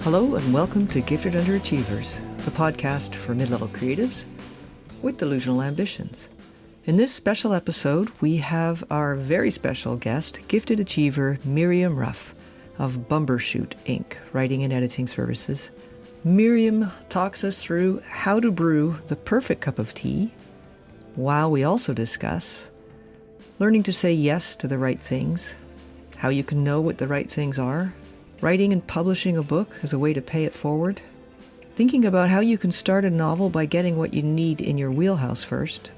Hello and welcome to Gifted Underachievers, the podcast for mid-level creatives with delusional ambitions. In this special episode, we have our very special guest, gifted achiever Miriam Ruff of Bumbershoot Inc., writing and editing services. Miriam talks us through how to brew the perfect cup of tea, while we also discuss learning to say yes to the right things, how you can know what the right things are, writing and publishing a book as a way to pay it forward, thinking about how you can start a novel by getting what you need in your wheelhouse first,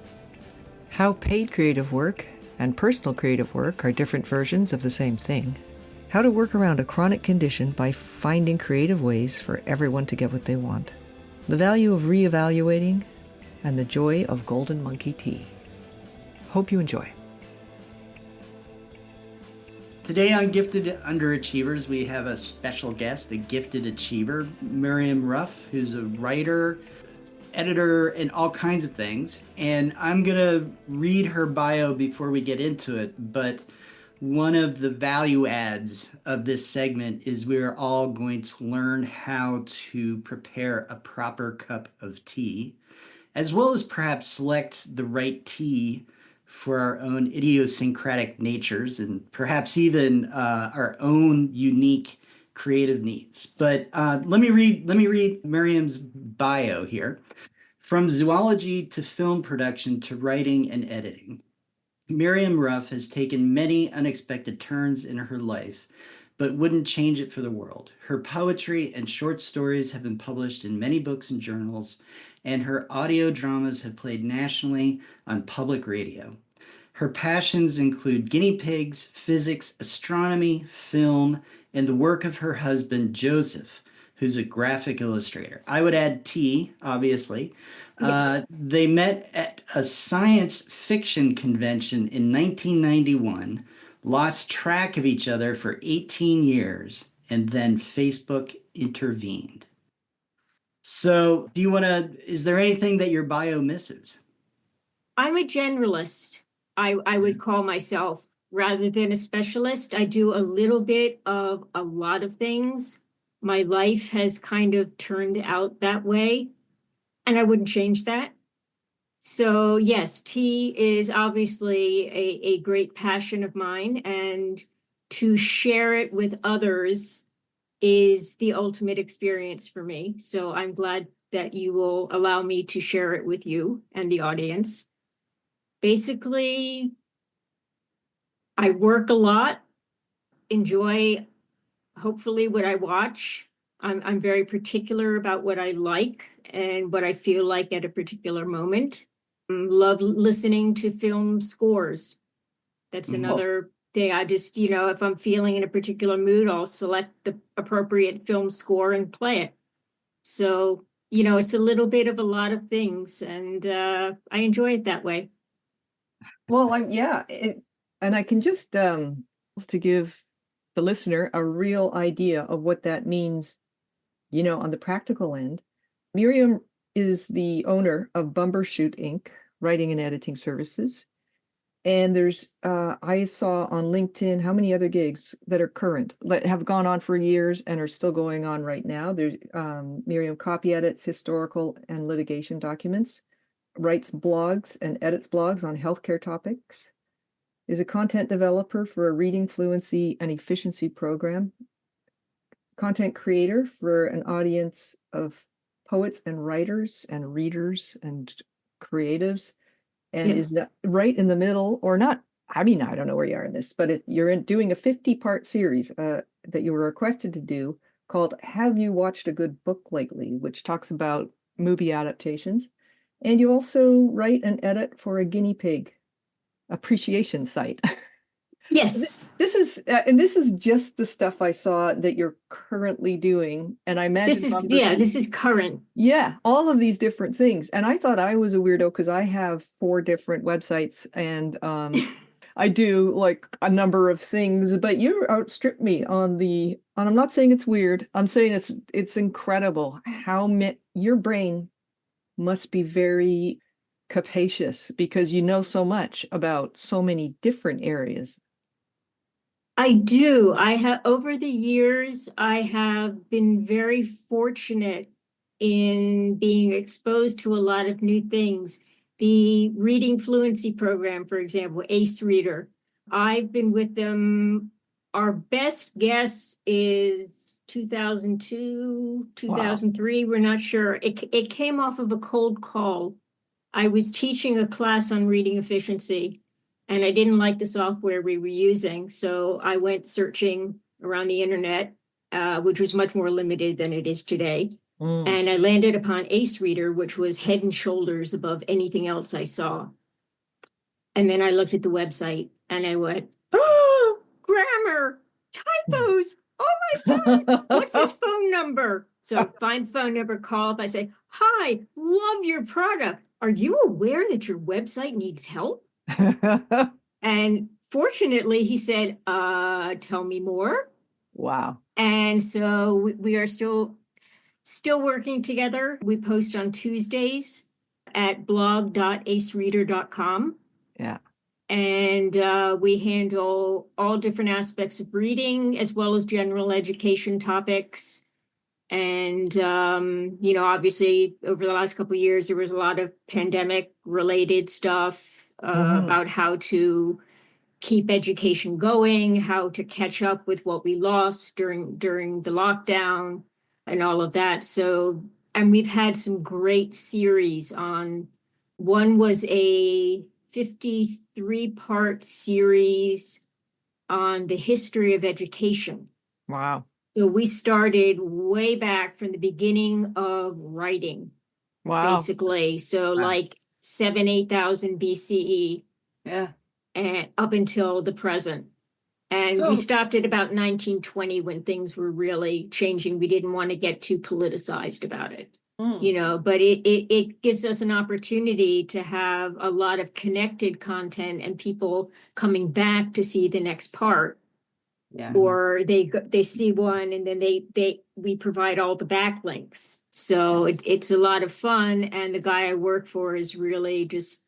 how paid creative work and personal creative work are different versions of the same thing, how to work around a chronic condition by finding creative ways for everyone to get what they want, the value of reevaluating, and the joy of golden monkey tea. Hope you enjoy. Today on Gifted Underachievers, we have a special guest, a gifted achiever, Miriam Ruff, who's a writer, editor, and all kinds of things. And I'm going to read her bio before we get into it. But one of the value adds of this segment is we're all going to learn how to prepare a proper cup of tea, as well as perhaps select the right tea for our own idiosyncratic natures and perhaps even our own unique creative needs. But let me read Miriam's bio here. From zoology to film production to writing and editing, Miriam Ruff has taken many unexpected turns in her life, but wouldn't change it for the world. Her poetry and short stories have been published in many books and journals, and her audio dramas have played nationally on public radio. Her passions include guinea pigs, physics, astronomy, film, and the work of her husband, Joseph, who's a graphic illustrator. I would add tea, obviously. Yes. They met at a science fiction convention in 1991, lost track of each other for 18 years, and then Facebook intervened. So is there anything that your bio misses? I'm a generalist. I would call myself, rather than a specialist. I do a little bit of a lot of things. My life has kind of turned out that way, and I wouldn't change that. So yes, tea is obviously a great passion of mine, and to share it with others is the ultimate experience for me. So I'm glad that you will allow me to share it with you and the audience. Basically, I work a lot, enjoy hopefully what I watch. I'm very particular about what I like and what I feel like at a particular moment. Love listening to film scores. That's another thing. I just, if I'm feeling in a particular mood, I'll select the appropriate film score and play it. So, it's a little bit of a lot of things, and I enjoy it that way. Well, and I can just to give the listener a real idea of what that means, on the practical end. Miriam is the owner of Bumbershoot Inc., writing and editing services. And there's, I saw on LinkedIn how many other gigs that are current, that have gone on for years and are still going on right now. There's Miriam copy edits historical and litigation documents, writes blogs and edits blogs on healthcare topics, is a content developer for a reading fluency and efficiency program, content creator for an audience of poets and writers and readers and creatives, and is right in the middle, or not. I mean, I don't know where you are in this, but you're doing a 50-part series that you were requested to do called Have You Watched a Good Book Lately?, which talks about movie adaptations. And you also write and edit for a guinea pig appreciation site. Yes. This is just the stuff I saw that you're currently doing. And I imagine this is current. Yeah, all of these different things. And I thought I was a weirdo because I have 4 different websites and I do like a number of things, but you outstrip me on I'm not saying it's weird. I'm saying it's incredible how your brain must be very capacious because you know so much about so many different areas. I do. I have over the years, I have been very fortunate in being exposed to a lot of new things. The reading fluency program, for example, ACE Reader. I've been with them. Our best guess is 2002, 2003. We're not sure. It came off of a cold call. I was teaching a class on reading efficiency, and I didn't like the software we were using. So I went searching around the internet, which was much more limited than it is today. And I landed upon ACE Reader, which was head and shoulders above anything else I saw. And then I looked at the website and I went, oh, grammar, typos. Oh my God, what's his phone number? So find phone number, call up. I say, hi, love your product. Are you aware that your website needs help? And fortunately, he said, tell me more. Wow. And so we are still working together. We post on Tuesdays at blog.acereader.com. Yeah. And we handle all different aspects of reading as well as general education topics. And, obviously over the last couple of years, there was a lot of pandemic related stuff about how to keep education going, how to catch up with what we lost during the lockdown and all of that. So, and we've had some great series on, one was a 53-part series on the history of education. Wow. So we started way back from the beginning of writing, basically. So like 8,000 BCE. Yeah. And up until the present. And we stopped at about 1920 when things were really changing. We didn't want to get too politicized about it, but it gives us an opportunity to have a lot of connected content and people coming back to see the next part. Yeah. Or they see one and then we provide all the backlinks. So it's a lot of fun. And the guy I work for is really just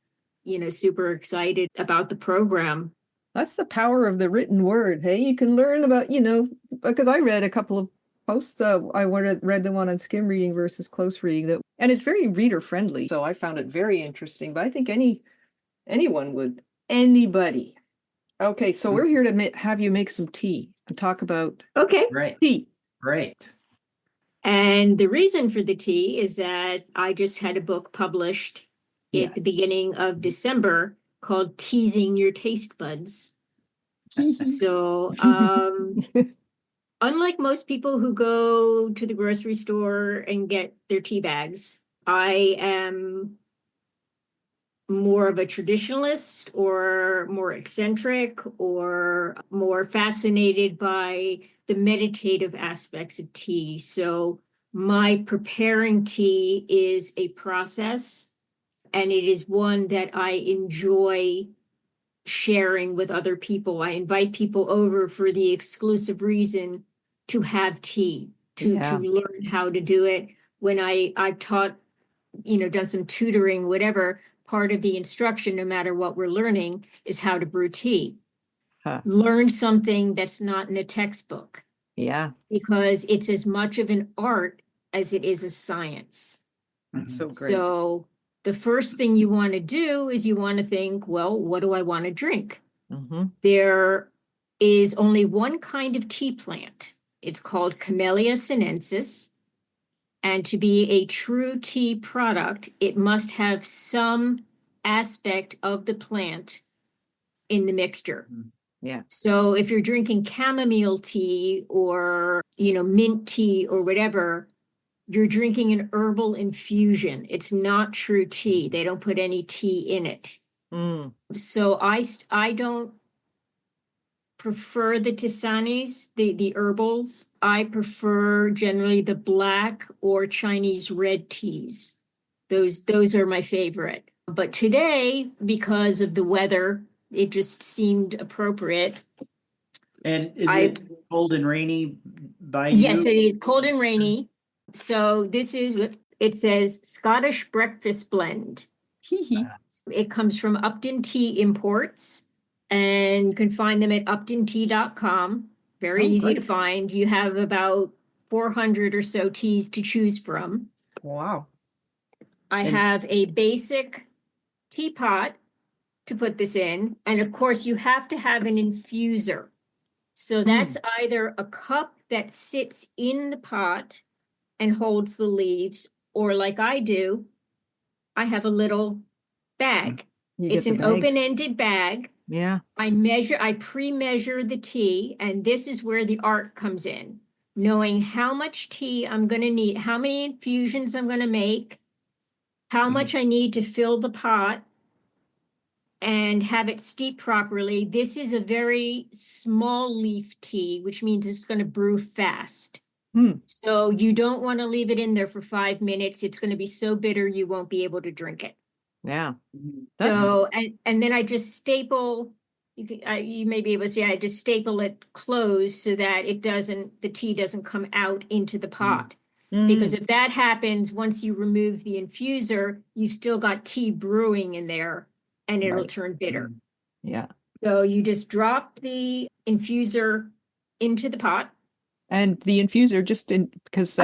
super excited about the program. That's the power of the written word. Hey, you can learn about, because I read a couple of posts. I read the one on skim reading versus close reading, and it's very reader friendly. So I found it very interesting. But I think anyone would, anybody. Okay, so we're here to have you make some tea and talk about tea. Right. And the reason for the tea is that I just had a book published at the beginning of December called Teasing Your Taste Buds. So, unlike most people who go to the grocery store and get their tea bags, I am more of a traditionalist or more eccentric or more fascinated by the meditative aspects of tea. So my preparing tea is a process, and it is one that I enjoy sharing with other people. I invite people over for the exclusive reason to have tea, to learn how to do it. When I've taught, done some tutoring, whatever, part of the instruction, no matter what we're learning, is how to brew tea. Learn something that's not in a textbook. Yeah. Because it's as much of an art as it is a science. That's so great. So the first thing you want to do is you want to think, well, what do I want to drink? There is only one kind of tea plant. It's called Camellia sinensis. And to be a true tea product, it must have some aspect of the plant in the mixture. Yeah. So if you're drinking chamomile tea or, mint tea or whatever, you're drinking an herbal infusion. It's not true tea. They don't put any tea in it. So I don't prefer the tisanis, the herbals. I prefer generally the black or Chinese red teas. Those are my favorite. But today, because of the weather, it just seemed appropriate. And is it cold and rainy by you? Yes, it is cold and rainy. So this is what it says: Scottish breakfast blend. It comes from Upton Tea Imports, and you can find them at uptontea.com. Very Oh, easy to great. find. You have about 400 or so teas to choose from. Wow. I And- have a basic teapot to put this in. And of course, you have to have an infuser. So that's either a cup that sits in the pot and holds the leaves, or like I do, I have a little bag. You It's get an the bags. open-ended bag. Yeah. I pre-measure the tea, and this is where the art comes in. Knowing how much tea I'm going to need, how many infusions I'm going to make, how much I need to fill the pot, and have it steep properly. This is a very small leaf tea, which means it's going to brew fast. So you don't want to leave it in there for 5 minutes. It's going to be so bitter you won't be able to drink it. Yeah. So and then I just staple. You may be able to see I just staple it closed so that the tea doesn't come out into the pot. Because if that happens, once you remove the infuser, you've still got tea brewing in there and it'll turn bitter. Yeah. So you just drop the infuser into the pot. And the infuser, because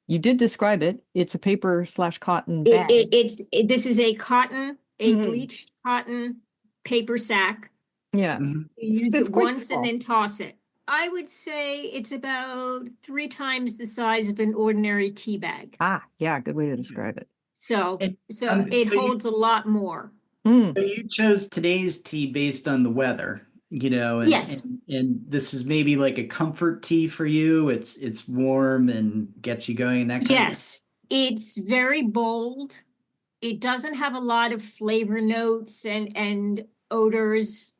you did describe it, it's a paper/cotton bag. This is a bleached cotton paper sack. Yeah. You use It's it quite once small. and then toss it. I would say it's about 3 times the size of an ordinary tea bag. Yeah, good way to describe it. So And, it holds a lot more. So you chose today's tea based on the weather, and Yes. and this is maybe like a comfort tea for you. It's warm and gets you going, that kind Yes, it's very bold. It doesn't have a lot of flavor notes and odors,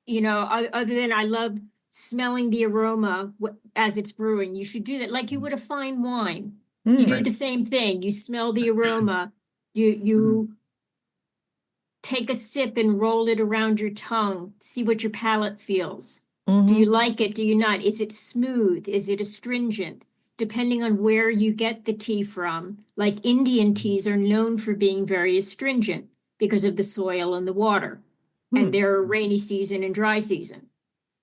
other than I love smelling the aroma as it's brewing. You should do that like you would a fine wine. You do Right. the same thing. You smell the aroma. You take a sip and roll it around your tongue, see what your palate feels. Do you like it? Do you not? Is it smooth? Is it astringent? Depending on where you get the tea from, like Indian teas are known for being very astringent because of the soil and the water, and their rainy season and dry season.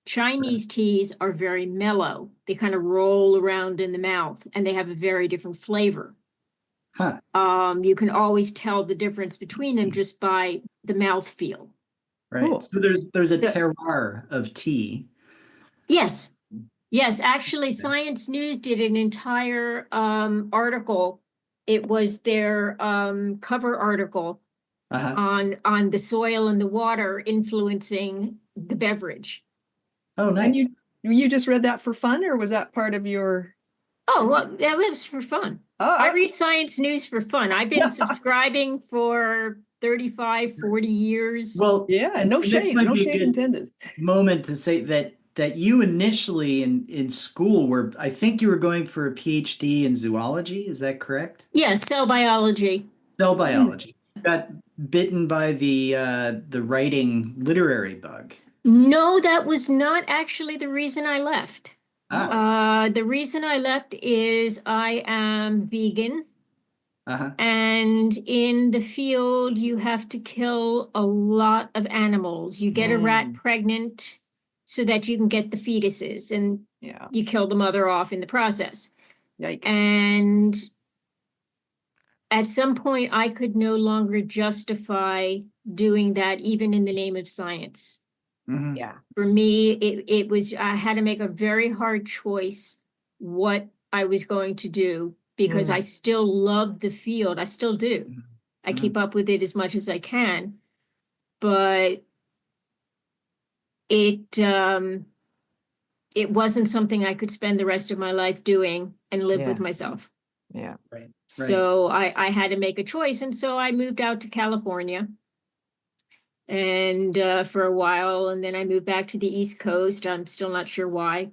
Chinese teas are very mellow. They kind of roll around in the mouth, and they have a very different flavor. Huh. You can always tell the difference between them just by the mouth feel. Right. Cool. So there's a terroir of tea. Yes. Yes, actually, Science News did an entire article. It was their cover article on the soil and the water influencing the beverage. Oh, nice. And you just read that for fun, or was that part of your? Oh, well, that was for fun. I read Science News for fun. I've been subscribing for 35, 40 years. Well, Yeah, no shade, might no be a shade good intended. moment to say that you initially in school I think you were going for a PhD in zoology. Is that correct? Yes, cell biology. Cell biology. Got bitten by the writing literary bug. No, that was not actually the reason I left. The reason I left is I am vegan. And in the field, you have to kill a lot of animals. You get a rat pregnant so that you can get the fetuses, and you kill the mother off in the process. Yikes. And at some point, I could no longer justify doing that, even in the name of science. Yeah. For me, it was, I had to make a very hard choice what I was going to do, because I still love the field. I still do. I keep up with it as much as I can, but it wasn't something I could spend the rest of my life doing and live with myself. Yeah. Right. So I had to make a choice. And so I moved out to California and for a while, and then I moved back to the East Coast. I'm still not sure why.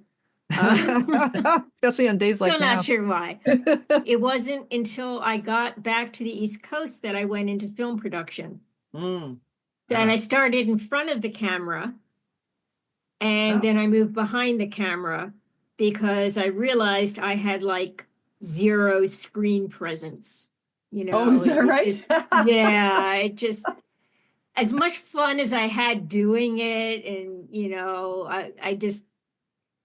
Especially on days like Still now. not sure why. It wasn't until I got back to the East Coast that I went into film production. And I started in front of the camera, and then I moved behind the camera because I realized I had like zero screen presence. Oh, is that right? Yeah, as much fun as I had doing it, and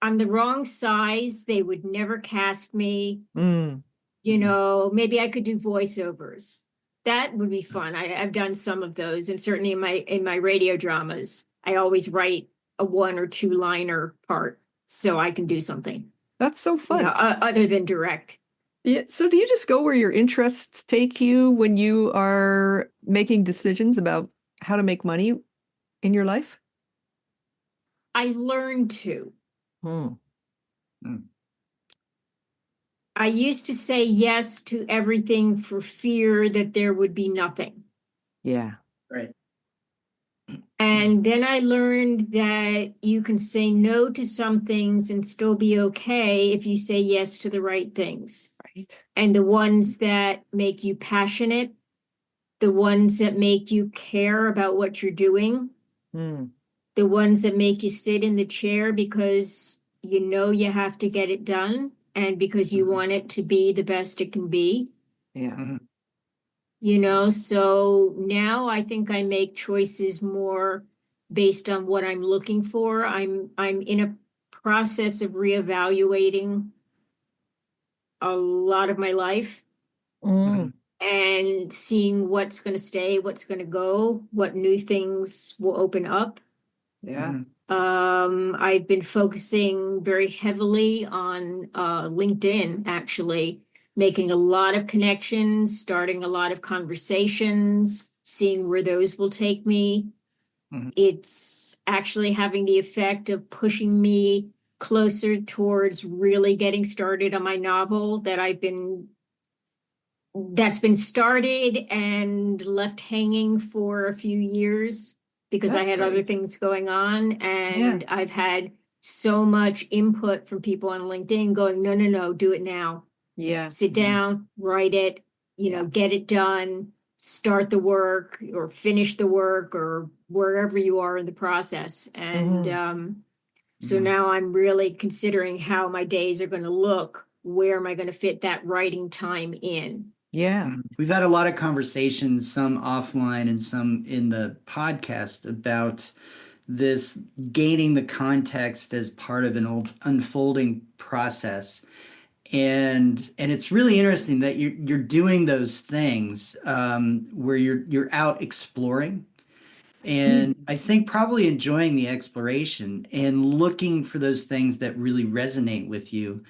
I'm the wrong size. They would never cast me. Mm. Maybe I could do voiceovers. That would be fun. I've done some of those, and certainly in my radio dramas, I always write a 1 or 2 liner part so I can do something, That's so fun. other than direct. Yeah. So do you just go where your interests take you when you are making decisions about how to make money in your life? I learned to. Hmm. I used to say yes to everything for fear that there would be nothing. Yeah. Right. And then I learned that you can say no to some things and still be okay if you say yes to the right things. Right. And the ones that make you passionate, the ones that make you care about what you're doing, Mm. the ones that make you sit in the chair because you have to get it done and because you want it to be the best it can be. Yeah. So now I think I make choices more based on what I'm looking for. I'm in a process of reevaluating a lot of my life Mm. and seeing what's going to stay, what's going to go, what new things will open up. Yeah. I've been focusing very heavily on LinkedIn, actually, making a lot of connections, starting a lot of conversations, seeing where those will take me. It's actually having the effect of pushing me closer towards really getting started on my novel that's been started and left hanging for a few years because I That's had other great. things going on, and I've had so much input from people on LinkedIn going, no, do it now. Yeah. Sit down, write it, get it done, start the work or finish the work or wherever you are in the process. And so now I'm really considering how my days are going to look. Where am I going to fit that writing time in? Yeah. We've had a lot of conversations, some offline and some in the podcast, about this gaining the context as part of an unfolding process. And it's really interesting that you're doing those things where you're out exploring. And I think probably enjoying the exploration and looking for those things that really resonate with you.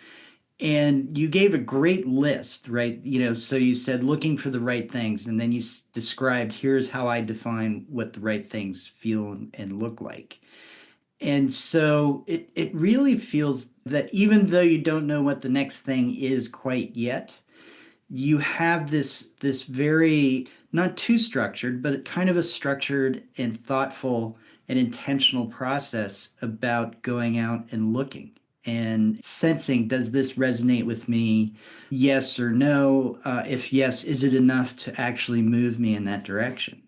And you gave a great list, right? So you said looking for the right things, and then you described, here's how I define what the right things feel and look like. And so it really feels that even though you don't know what the next thing is quite yet, you have this very, not too structured, but kind of a structured and thoughtful and intentional process about going out and looking and sensing, does this resonate with me? Yes or no? If yes, is it enough to actually move me in that direction?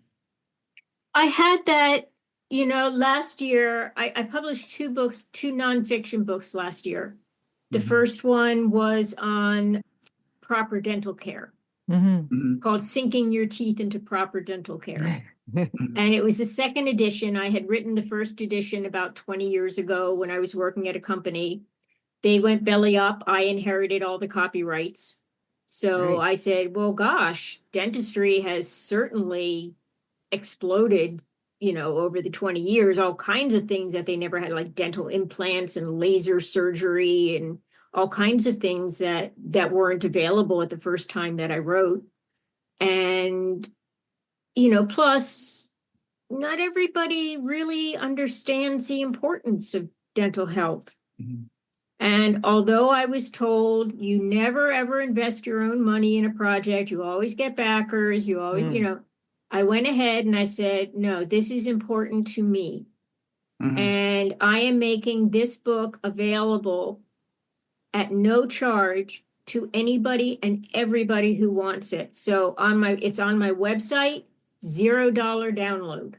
I had that, last year. I published 2 books, 2 nonfiction books last year. The first one was on proper dental care, called Sinking Your Teeth into Proper Dental Care. And it was the second edition. I had written the first edition about 20 years ago when I was working at a company. They went belly up. I inherited all the copyrights. So I said, well, gosh, dentistry has certainly exploded, over the 20 years, all kinds of things that they never had, like dental implants and laser surgery and all kinds of things that weren't available at the first time that I wrote. And, plus not everybody really understands the importance of dental health. And although I was told you never ever invest your own money in a project, you always get backers, you always, I went ahead and I said, no, this is important to me. And I am making this book available at no charge to anybody and everybody who wants it. So it's on my website, $0 download.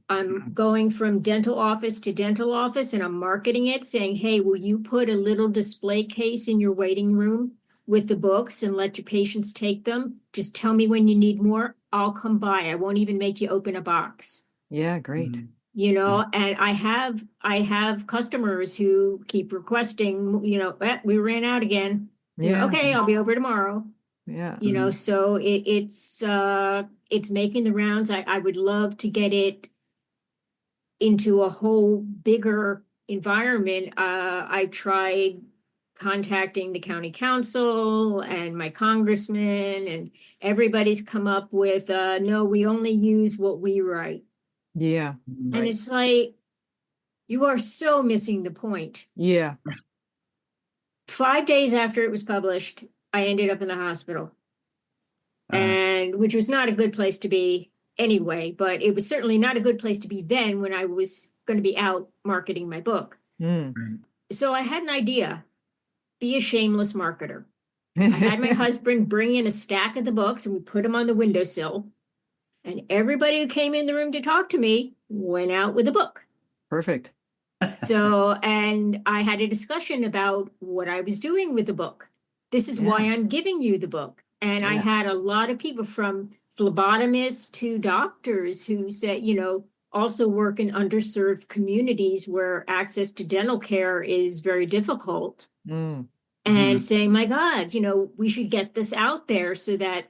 I'm going from dental office to dental office, and I'm marketing it, saying, hey, will you put a little display case in your waiting room with the books and let your patients take them? Just tell me when you need more. I'll come by. I won't even make you open a box. Yeah, great. Mhm. You know, and I have customers who keep requesting, we ran out again. Yeah, Okay, I'll be over tomorrow. yeah. So it's making the rounds. I would love to get it into a whole bigger environment. I tried contacting the county council and my congressman, and everybody's come up with, no, we only use what we write. Yeah, And right. it's like, you are so missing the point. Yeah. 5 days after it was published, I ended up in the hospital, and which was not a good place to be anyway, but it was certainly not a good place to be then when I was going to be out marketing my book. Mm. So I had an idea, be a shameless marketer. I had my husband bring in a stack of the books and we put them on the windowsill, and everybody who came in the room to talk to me went out with a book. Perfect. So, and I had a discussion about what I was doing with the book. This is why I'm giving you the book. And I had a lot of people, from phlebotomists to doctors, who said, also work in underserved communities where access to dental care is very difficult. Mm. And saying, my God, we should get this out there so that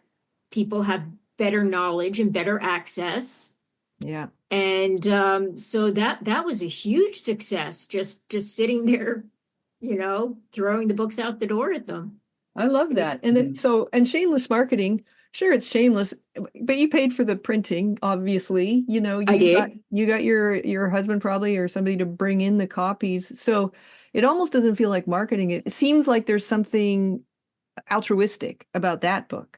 people have better knowledge and better access. Yeah. And so that was a huge success, just sitting there, throwing the books out the door at them. I love that. And then, and shameless marketing, sure, it's shameless, but you paid for the printing, obviously. I did. You got your husband probably, or somebody, to bring in the copies. So it almost doesn't feel like marketing. It seems like there's something altruistic about that book.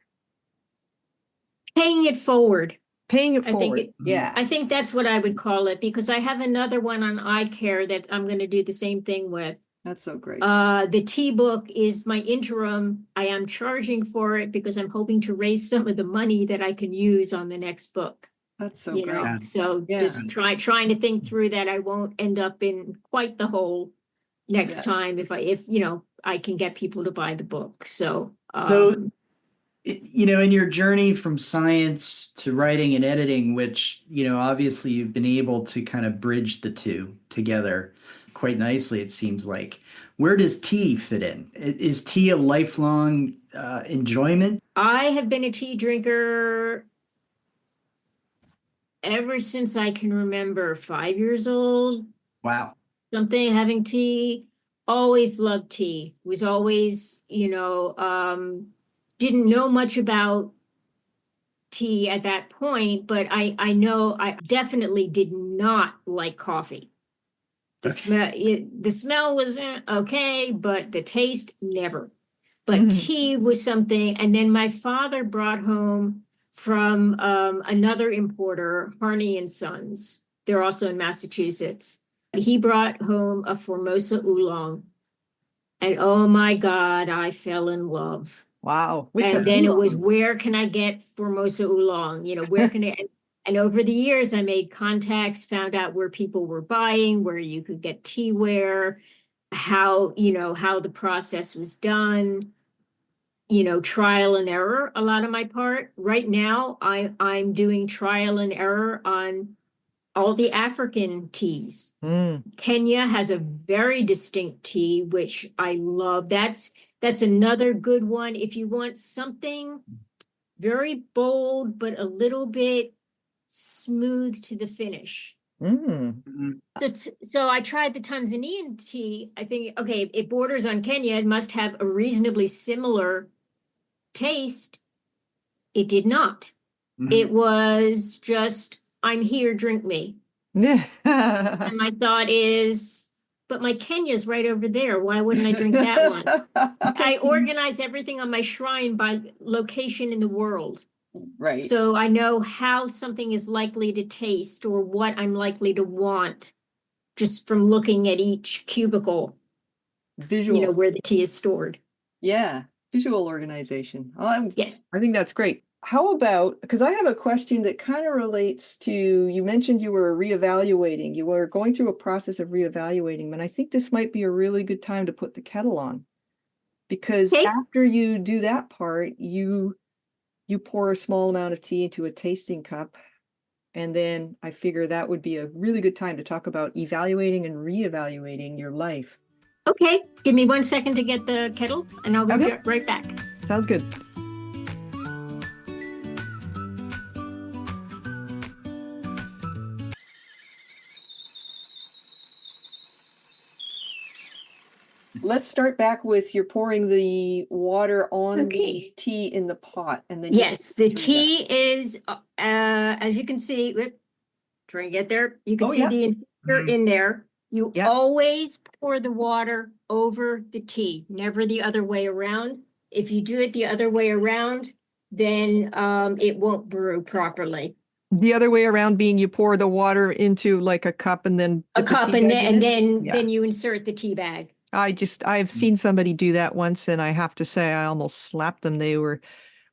Paying it forward. Paying it forward. Yeah. I think that's what I would call it, because I have another one on eye care that I'm going to do the same thing with. That's so great. The tea book is my interim. I am charging for it because I'm hoping to raise some of the money that I can use on the next book. That's so great. So just trying to think through that. I won't end up in quite the hole next time if I can get people to buy the book. So in your journey from science to writing and editing, which, obviously you've been able to kind of bridge the two together quite nicely, it seems like. Where does tea fit in? Is tea a lifelong enjoyment? I have been a tea drinker ever since I can remember, 5 years old. Wow. Having tea. Always loved tea. Was always, didn't know much about tea at that point, but I know I definitely did not like coffee. The smell was okay, but the taste, never. But tea was something. And then my father brought home from another importer, Harney and Sons. They're also in Massachusetts. He brought home a Formosa oolong. And oh my God, I fell in love. Wow. And then it was, where can I get Formosa oolong? Where can I? And over the years, I made contacts, found out where people were buying, where you could get teaware, how the process was done, trial and error, a lot of my part. Right now, I'm doing trial and error on all the African teas. Kenya has a very distinct tea, which I love. That's another good one. If you want something very bold, but a little bit smooth to the finish. So I tried the Tanzanian tea. I think, okay, it borders on Kenya. It must have a reasonably similar taste. It did not. It was just, I'm here, drink me. And my thought is, but my Kenya's right over there. Why wouldn't I drink that one? I organize everything on my shrine by location in the world. Right. So I know how something is likely to taste, or what I'm likely to want, just from looking at each cubicle. Visual. Where the tea is stored. Yeah. Visual organization. Yes. I think that's great. How about, because I have a question that kind of relates to, you mentioned you were reevaluating, you were going through a process of reevaluating, and I think this might be a really good time to put the kettle on. Because after you do that part, you you pour a small amount of tea into a tasting cup. And then I figure that would be a really good time to talk about evaluating and reevaluating your life. Okay, give me 1 second to get the kettle and I'll be Okay. right back. Sounds good. Let's start back with you're pouring the water on Okay. the tea in the pot, and then Yes, the tea is, as you can see, try and get there. You can Oh, see yeah. the infuser in there. You Yeah. always pour the water over the tea, never the other way around. If you do it the other way around, then it won't brew properly. The other way around being you pour the water into like a cup and then A dip the cup tea and bag in it? then you insert the tea bag. I've seen somebody do that once, and I have to say I almost slapped them. They were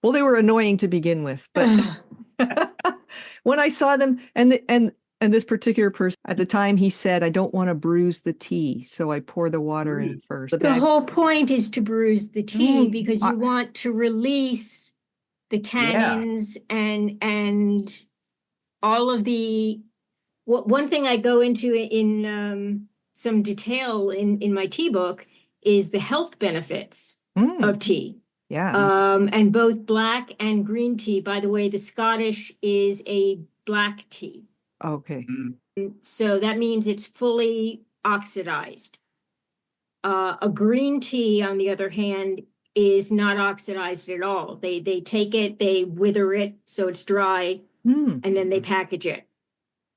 annoying to begin with, but when I saw them, and this particular person at the time, he said, I don't want to bruise the tea, so I pour the water in first. The whole point is to bruise the tea because you I- want to release the tannins and all of the. One thing I go into in some detail in my tea book is the health benefits of tea. Yeah. And both black and green tea. By the way, the Scottish is a black tea. Okay. So that means it's fully oxidized. A green tea, on the other hand, is not oxidized at all. They take it, they wither it so it's dry, and then they package it.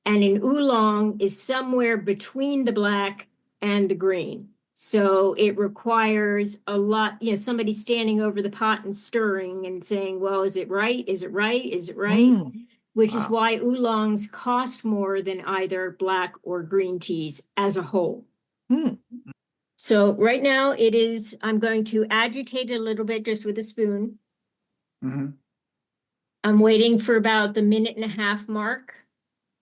And an oolong is somewhere between the black and the green. So it requires a lot, somebody standing over the pot and stirring and saying, well, is it right? Is it right? Is it right? Which is why oolongs cost more than either black or green teas as a whole. So right now I'm going to agitate it a little bit just with a spoon. I'm waiting for about the 1.5 minute mark.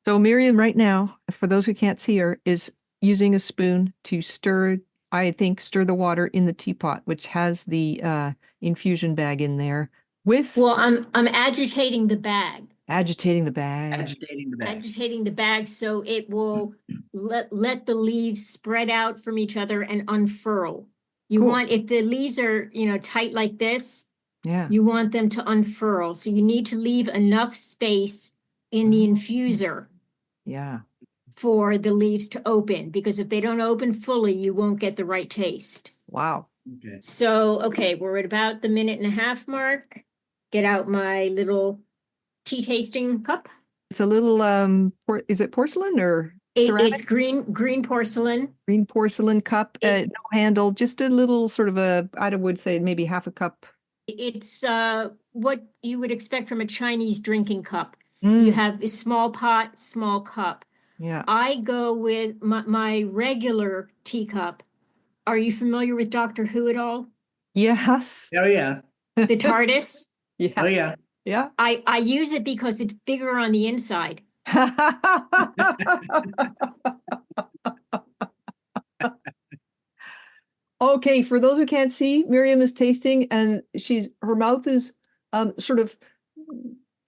So Miriam right now, for those who can't see her, is using a spoon to stir the water in the teapot, which has the infusion bag in there with. Well, I'm agitating the bag. Agitating the bag. Agitating the bag. So it will let the leaves spread out from each other and unfurl. You want, if the leaves are, tight like this, you want them to unfurl. So you need to leave enough space in the infuser for the leaves to open, because if they don't open fully, you won't get the right taste. Wow. Okay. So, we're at about the 1.5 minute mark. Get out my little tea tasting cup. It's a little, is it porcelain or ceramic? It's green porcelain. Green porcelain cup, no handle, just a little sort of I would say maybe half a cup. It's what you would expect from a Chinese drinking cup. You have a small pot, small cup. Yeah. I go with my regular teacup. Are you familiar with Doctor Who at all? Yes. Oh, yeah. The TARDIS? Yeah. Oh, yeah. Yeah. I use it because it's bigger on the inside. Okay, for those who can't see, Miriam is tasting, and her mouth is sort of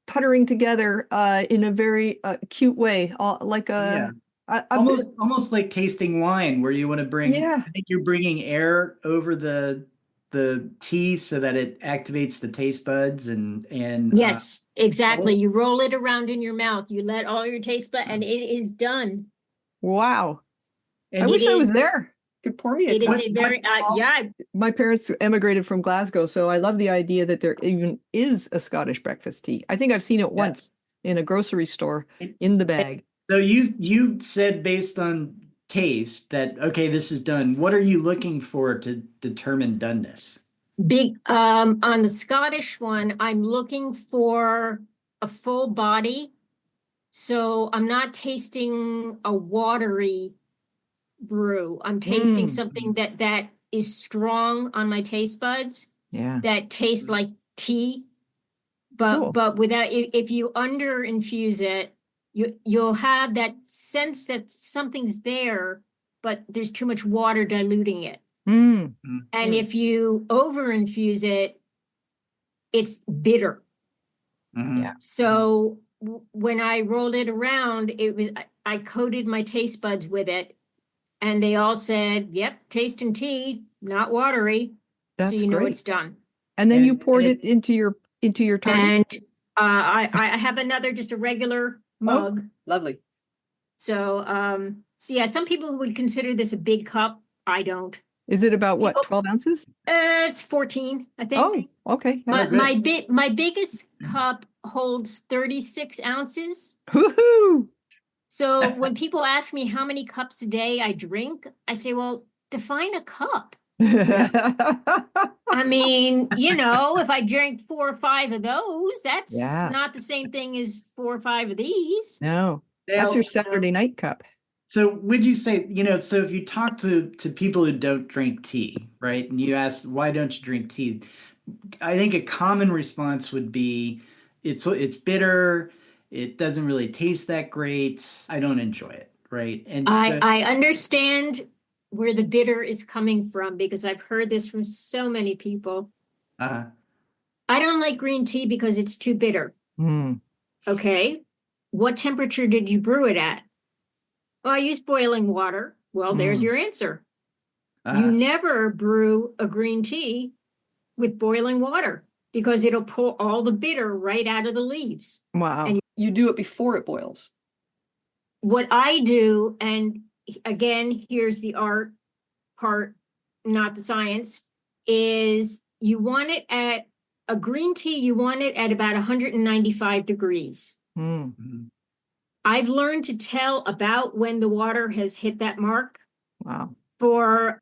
puttering together in a very cute way, like almost like tasting wine, where you want to bring. Yeah. I think you're bringing air over the tea so that it activates the taste buds and yes, exactly. You roll it around in your mouth. You let all your taste buds, and it is done. Wow. And I wish I was there. Could pour me a It cup. is a very My parents emigrated from Glasgow, so I love the idea that there even is a Scottish breakfast tea. I think I've seen it once in a grocery store in the bag. So you said, based on taste, that okay, this is done. What are you looking for to determine doneness? On the Scottish one, I'm looking for a full body. So I'm not tasting a watery brew. I'm tasting something that is strong on my taste buds. Yeah. That tastes like tea. But without, if you under infuse it, you'll have that sense that something's there, but there's too much water diluting it. And if you over infuse it, it's bitter. Mhm. Yeah. So when I rolled it around, I coated my taste buds with it, and they all said, "Yep, tasting tea, not watery." So That's you know great. it's done. And then you And poured it it into your tarty? And I have another, just a regular Oh, mug. lovely. So yeah, some people would consider this a big cup. I don't. Is it about what, People- 12 ounces? It's 14, I think. Oh, okay. Oh, Yeah. good. My biggest cup holds 36 ounces. Woohoo! So when people ask me how many cups a day I drink, I say, well, define a cup. I mean, if I drink 4 or 5 of those, that's Yeah. not the same thing as 4 or 5 of these. No, that's Now, your Saturday night cup. so would you say, so if you talk to people who don't drink tea, right? And you ask, why don't you drink tea? I think a common response would be, it's bitter, it doesn't really taste that great, I don't enjoy it, right? And so, I understand where the bitter is coming from because I've heard this from so many people. uh, I don't like green tea because it's too bitter. Mm. Okay. What temperature did you brew it at? Well, I use boiling water. Well, there's your answer. You never brew a green tea with boiling water because it'll pull all the bitter right out of the leaves. Wow. And you do it before it boils. what I do, and again, here's the art part, not the science, is you want it at a green tea, you want it at about 195 degrees. Mm. Mhm. I've learned to tell about when the water has hit that mark Wow. for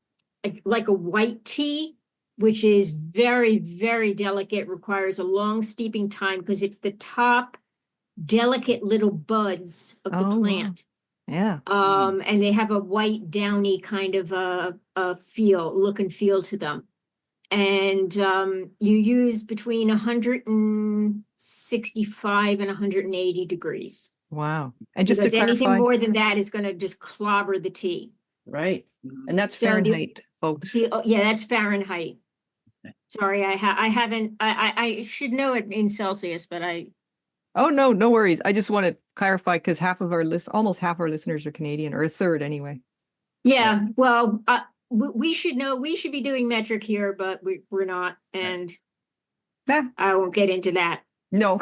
like a white tea, which is very, very delicate, requires a long steeping time because it's the top delicate little buds of the Oh, wow. plant. Yeah. And they have a white downy kind of a look and feel to them. And you use between 165 and 180 degrees. Wow. And just to Because anything clarify, more than that is going to just clobber the tea. right. And that's So Fahrenheit, folks. yeah, that's Fahrenheit. Sorry, I haven't. I should know it in Celsius, but Oh, no, no worries. I just want to clarify because almost half our listeners are Canadian, or a third anyway. yeah. Well, we should know. We should be doing metric here, but we're not, and Nah, I won't get into that. no.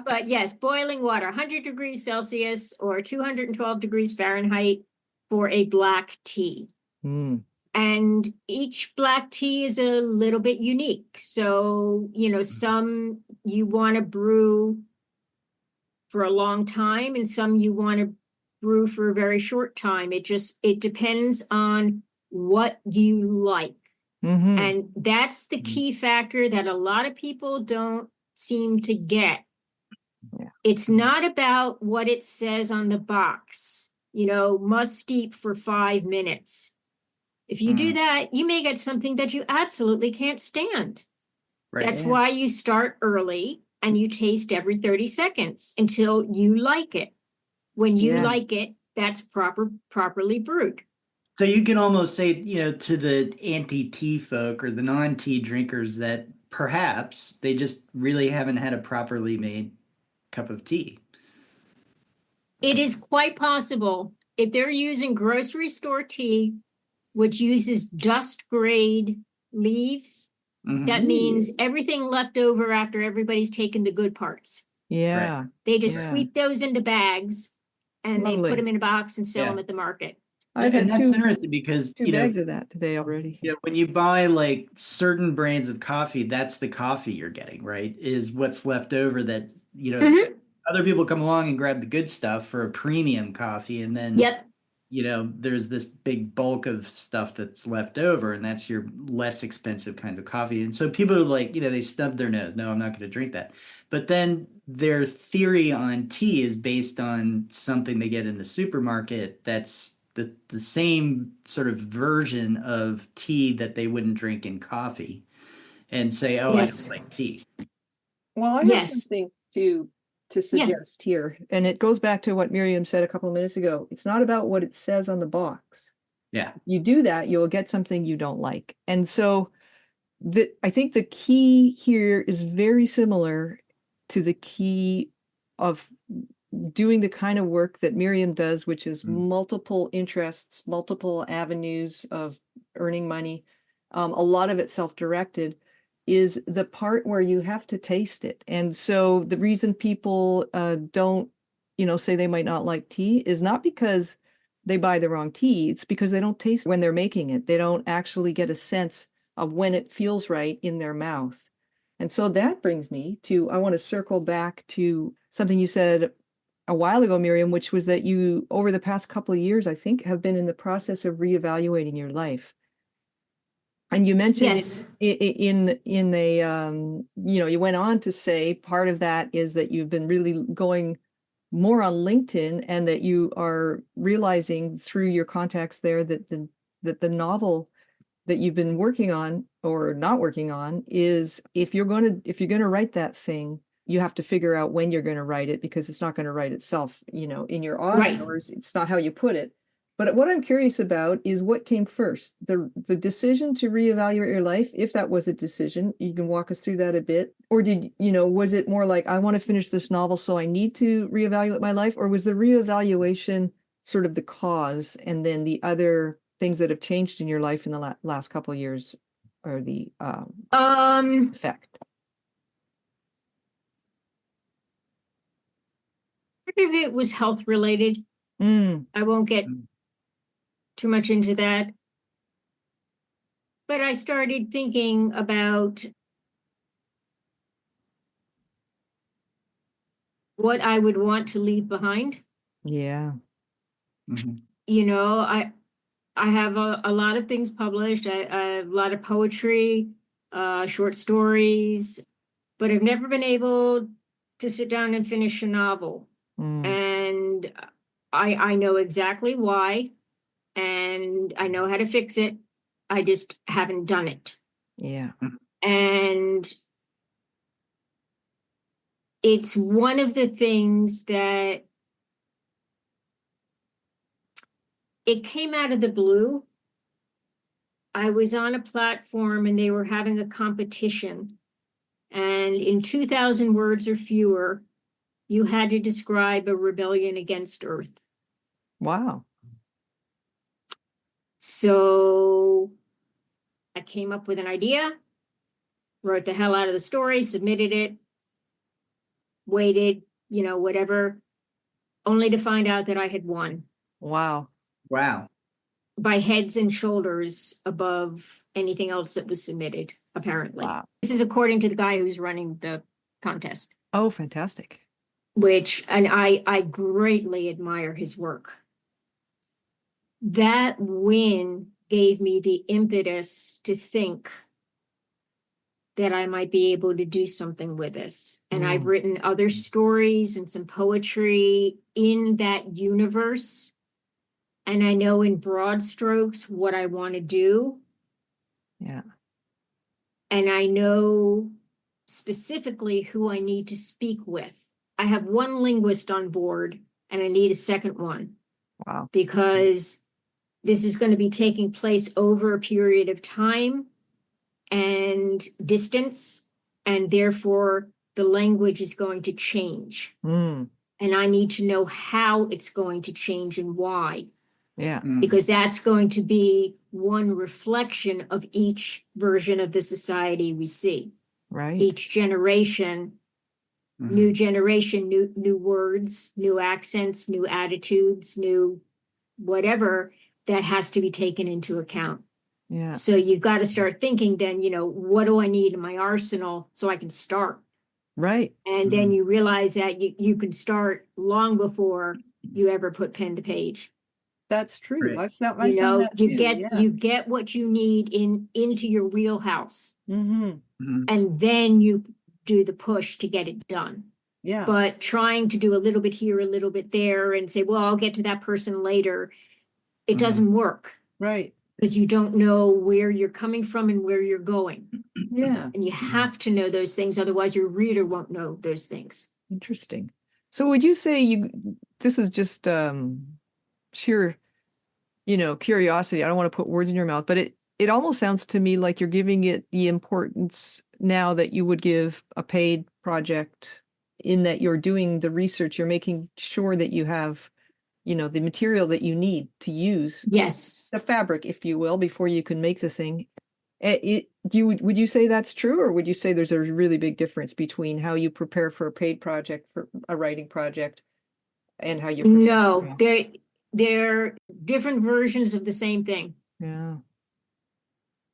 But yes, boiling water, 100 degrees Celsius or 212 degrees Fahrenheit for a black tea. Mm. And each black tea is a little bit unique. So, some you want to brew for a long time and some you want to brew for a very short time. It depends on what you like. Mhm. And that's the key factor that a lot of people don't seem to get. Yeah. It's not about what it says on the box, must steep for 5 minutes. If you do that, you may get something that you absolutely can't stand. Right. That's Yeah. why you start early and you taste every 30 seconds until you like it. When you Yeah. like it, that's properly brewed. So you can almost say, to the anti-tea folk or the non-tea drinkers that perhaps they just really haven't had a properly made cup of tea. It is quite possible if they're using grocery store tea, which uses dust grade leaves, that means everything left over after everybody's taken the good parts. Yeah. They just Yeah. sweep those into bags and they Lovely. put them in a box and sell Yeah. them at the market. I've And had that's two interesting because, bags of that today already. when you buy like certain brands of coffee, that's the coffee you're getting, right? Is what's left over that, Mhm. other people come along and grab the good stuff for a premium coffee. And then, Yep. there's this big bulk of stuff that's left over, and that's your less expensive kinds of coffee. And so people are like, they stub their nose. No, I'm not going to drink that. But then their theory on tea is based on something they get in the supermarket that's the same sort of version of tea that they wouldn't drink in coffee, and say, oh, Yes. I don't like tea. Well, I have Yes. something to suggest here, and it goes back to what Miriam said a couple of minutes ago. It's not about what it says on the box. Yeah. You do that, you'll get something you don't like. And so I think the key here is very similar to the key of doing the kind of work that Miriam does, which is multiple interests, multiple avenues of earning money. A lot of it self-directed, is the part where you have to taste it. And so the reason people don't, say they might not like tea is not because they buy the wrong tea. It's because they don't taste when they're making it. They don't actually get a sense of when it feels right in their mouth. And so that brings me to, I want to circle back to something you said a while ago, Miriam, which was that you, over the past couple of years, I think, have been in the process of reevaluating your life. And you mentioned Yes. in a, you went on to say part of that is that you've been really going more on LinkedIn, and that you are realizing through your contacts there that the novel that you've been working on or not working on is, if you're going to write that thing, you have to figure out when you're going to write it, because it's not going to write itself, in your odd Right. hours. It's not how you put it. But what I'm curious about is what came first, the decision to reevaluate your life, if that was a decision. You can walk us through that a bit. Or was it more like, I want to finish this novel, so I need to reevaluate my life? Or was the reevaluation sort of the cause, and then the other things that have changed in your life in the last couple of years are the effect? Part of it was health related. I won't get too much into that. But I started thinking about what I would want to leave behind. Yeah. I have a lot of things published. A lot of poetry, short stories, but I've never been able to sit down and finish a novel. And I know exactly why, and I know how to fix it. I just haven't done it. Yeah. And it's one of the things that it came out of the blue. I was on a platform and they were having a competition. And in 2,000 words or fewer, you had to describe a rebellion against Earth. Wow. So I came up with an idea, wrote the hell out of the story, submitted it, waited, whatever, only to find out that I had won. Wow. Wow. By heads and shoulders above anything else that was submitted, apparently. Wow. This is according to the guy who's running the contest. Oh, fantastic. And I greatly admire his work. That win gave me the impetus to think that I might be able to do something with this. And I've written other stories and some poetry in that universe. And I know in broad strokes what I want to do. Yeah. And I know specifically who I need to speak with. I have one linguist on board and I need a second one. Wow. Because this is going to be taking place over a period of time and distance, and therefore the language is going to change. And I need to know how it's going to change and why. Yeah. Because that's going to be one reflection of each version of the society we see. Right. Each generation, new generation, new words, new accents, new attitudes, new whatever that has to be taken into account. Yeah. So you've got to start thinking then, what do I need in my arsenal so I can start? Right. And then you realize that you can start long before you ever put pen to page. That's true. Right. I found that you too. get Yeah. you get what you need into your wheelhouse. Mm-hmm. And then you do the push to get it done. Yeah. But trying to do a little bit here, a little bit there, and say, well, I'll get to that person later, it doesn't work. Right. Because you don't know where you're coming from and where you're going. Yeah. And you have to know those things, otherwise your reader won't know those things. Interesting. So would you say this is just sheer, curiosity. I don't want to put words in your mouth, but it almost sounds to me like you're giving it the importance now that you would give a paid project, in that you're doing the research, you're making sure that you have, the material that you need to use, Yes. the fabric, if you will, before you can make the thing. Would you say that's true, or would you say there's a really big difference between how you prepare for a paid project, for a writing project, and how you prepare? No, they're different versions of the same thing. Yeah.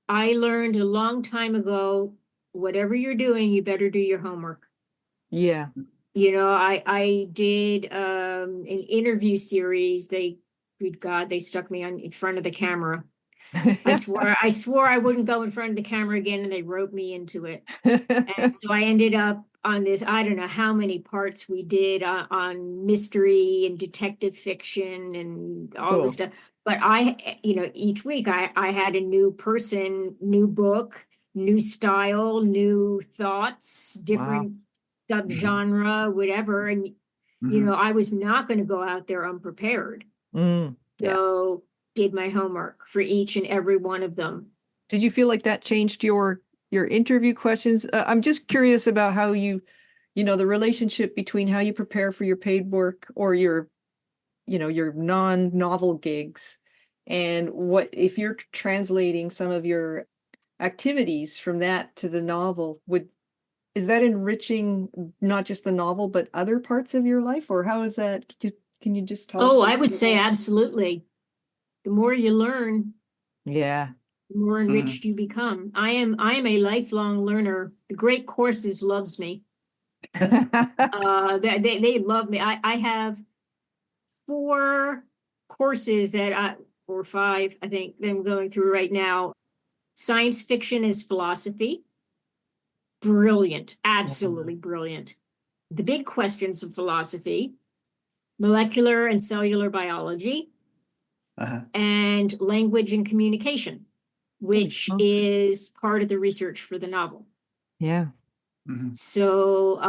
I learned a long time ago, whatever you're doing, you better do your homework. Yeah. I did an interview series. Good God, they stuck me in front of the camera. I swore I wouldn't go in front of the camera again, and they wrote me into it. And so I ended up on this, I don't know how many parts we did on mystery and detective fiction and all this stuff. But each week I had a new person, new book, new style, new thoughts, different subgenre, whatever. And, I was not going to go out there unprepared. Yeah. So did my homework for each and every one of them. Did you feel like that changed your interview questions? I'm just curious about how the relationship between how you prepare for your paid work or your non-novel gigs, and what if you're translating some of your activities from that to the novel, is that enriching not just the novel but other parts of your life, or how is that? Can you just tell us? Oh, I would say absolutely. The more you learn, yeah, the more enriched you become. I am a lifelong learner. The Great Courses loves me. They love me. I have 4 courses or 5, I think, that I'm going through right now. Science fiction is philosophy. Brilliant, absolutely brilliant. The big questions of philosophy, molecular and cellular biology, and language and communication, which is part of the research for the novel. Yeah. So,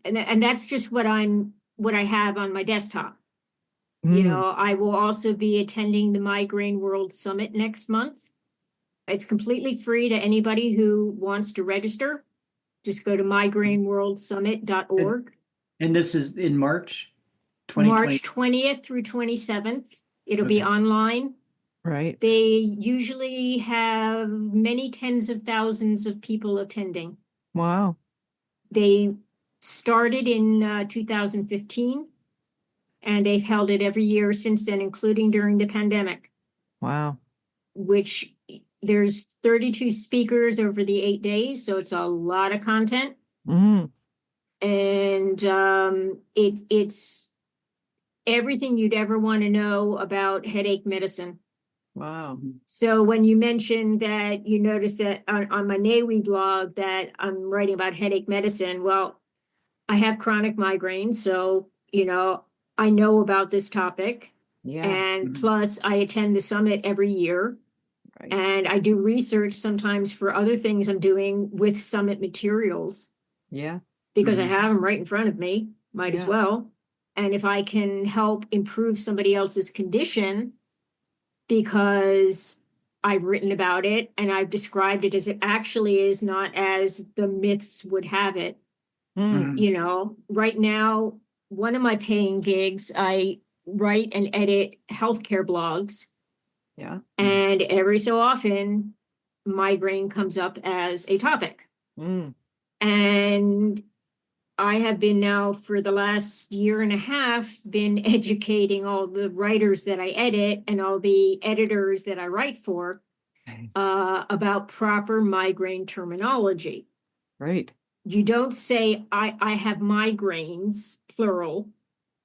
and that's just what I have on my desktop. I will also be attending the Migraine World Summit next month. It's completely free to anybody who wants to register. Just go to migraineworldsummit.org. And this is in March 2020? March 20th through 27th. It'll be online. Right. They usually have many tens of thousands of people attending. Wow. They started in 2015, and they've held it every year since then, including during the pandemic. Wow. Which there's 32 speakers over the 8 days, so it's a lot of content. And it's everything you'd ever want to know about headache medicine. Wow. So when you mentioned that you noticed that on my NAWI blog that I'm writing about headache medicine, well, I have chronic migraines, so, I know about this topic. Yeah. And plus I attend the summit every year. Right. And I do research sometimes for other things I'm doing with summit materials. Yeah. Because I have them right in front of me, might as well. And if I can help improve somebody else's condition because I've written about it and I've described it as it actually is, not as the myths would have it. Right now, one of my paying gigs, I write and edit healthcare blogs. Yeah. And every so often, migraine comes up as a topic. And I have been now for the last year and a half been educating all the writers that I edit and all the editors that I write for about proper migraine terminology. Right. You don't say I have migraines, plural,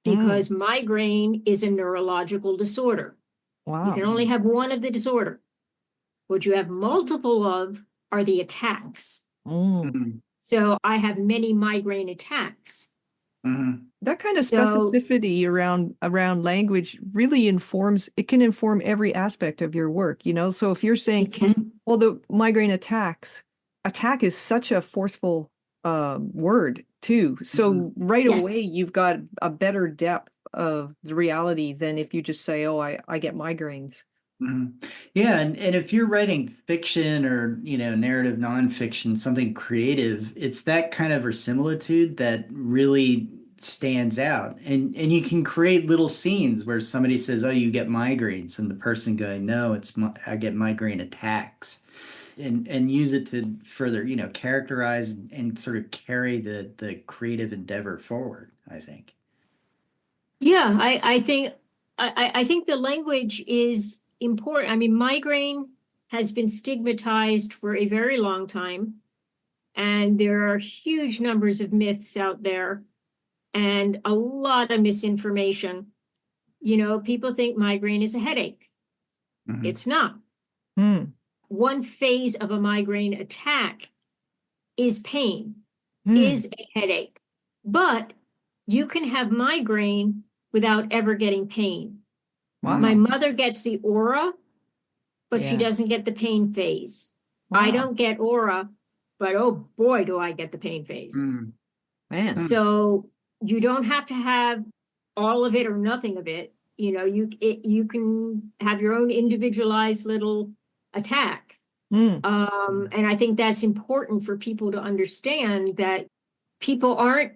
because migraine is a neurological disorder. Wow. You can only have one of the disorder. What you have multiple of are the attacks. So I have many migraine attacks. That kind of specificity around language really can inform every aspect of your work, So if you're saying, well, the migraine attack is such a forceful word too. So right away, you've got a better depth of the reality than if you just say, oh, I get migraines. Mhm. Yeah, and if you're writing fiction or, narrative nonfiction, something creative, it's that kind of verisimilitude that really stands out. And you can create little scenes where somebody says, "Oh, you get migraines," and the person going, "No, I get migraine attacks." And use it to further, characterize and sort of carry the creative endeavor forward, I think. Yeah, I think the language is important. I mean, migraine has been stigmatized for a very long time, and there are huge numbers of myths out there and a lot of misinformation. People think migraine is a headache. Mhm. It's not. Mm, One phase of a migraine attack is pain, mm, is a headache, but you can have migraine without ever getting pain. My wow. Mm. mother gets the aura, but she Yeah. doesn't get the pain phase. I Wow. don't get aura, but oh boy, do I get the pain phase. Mm. Man. Mm. So you don't have to have all of it or nothing of it. You can have your own individualized little attack. Mm, And I think that's important for people to understand that people aren't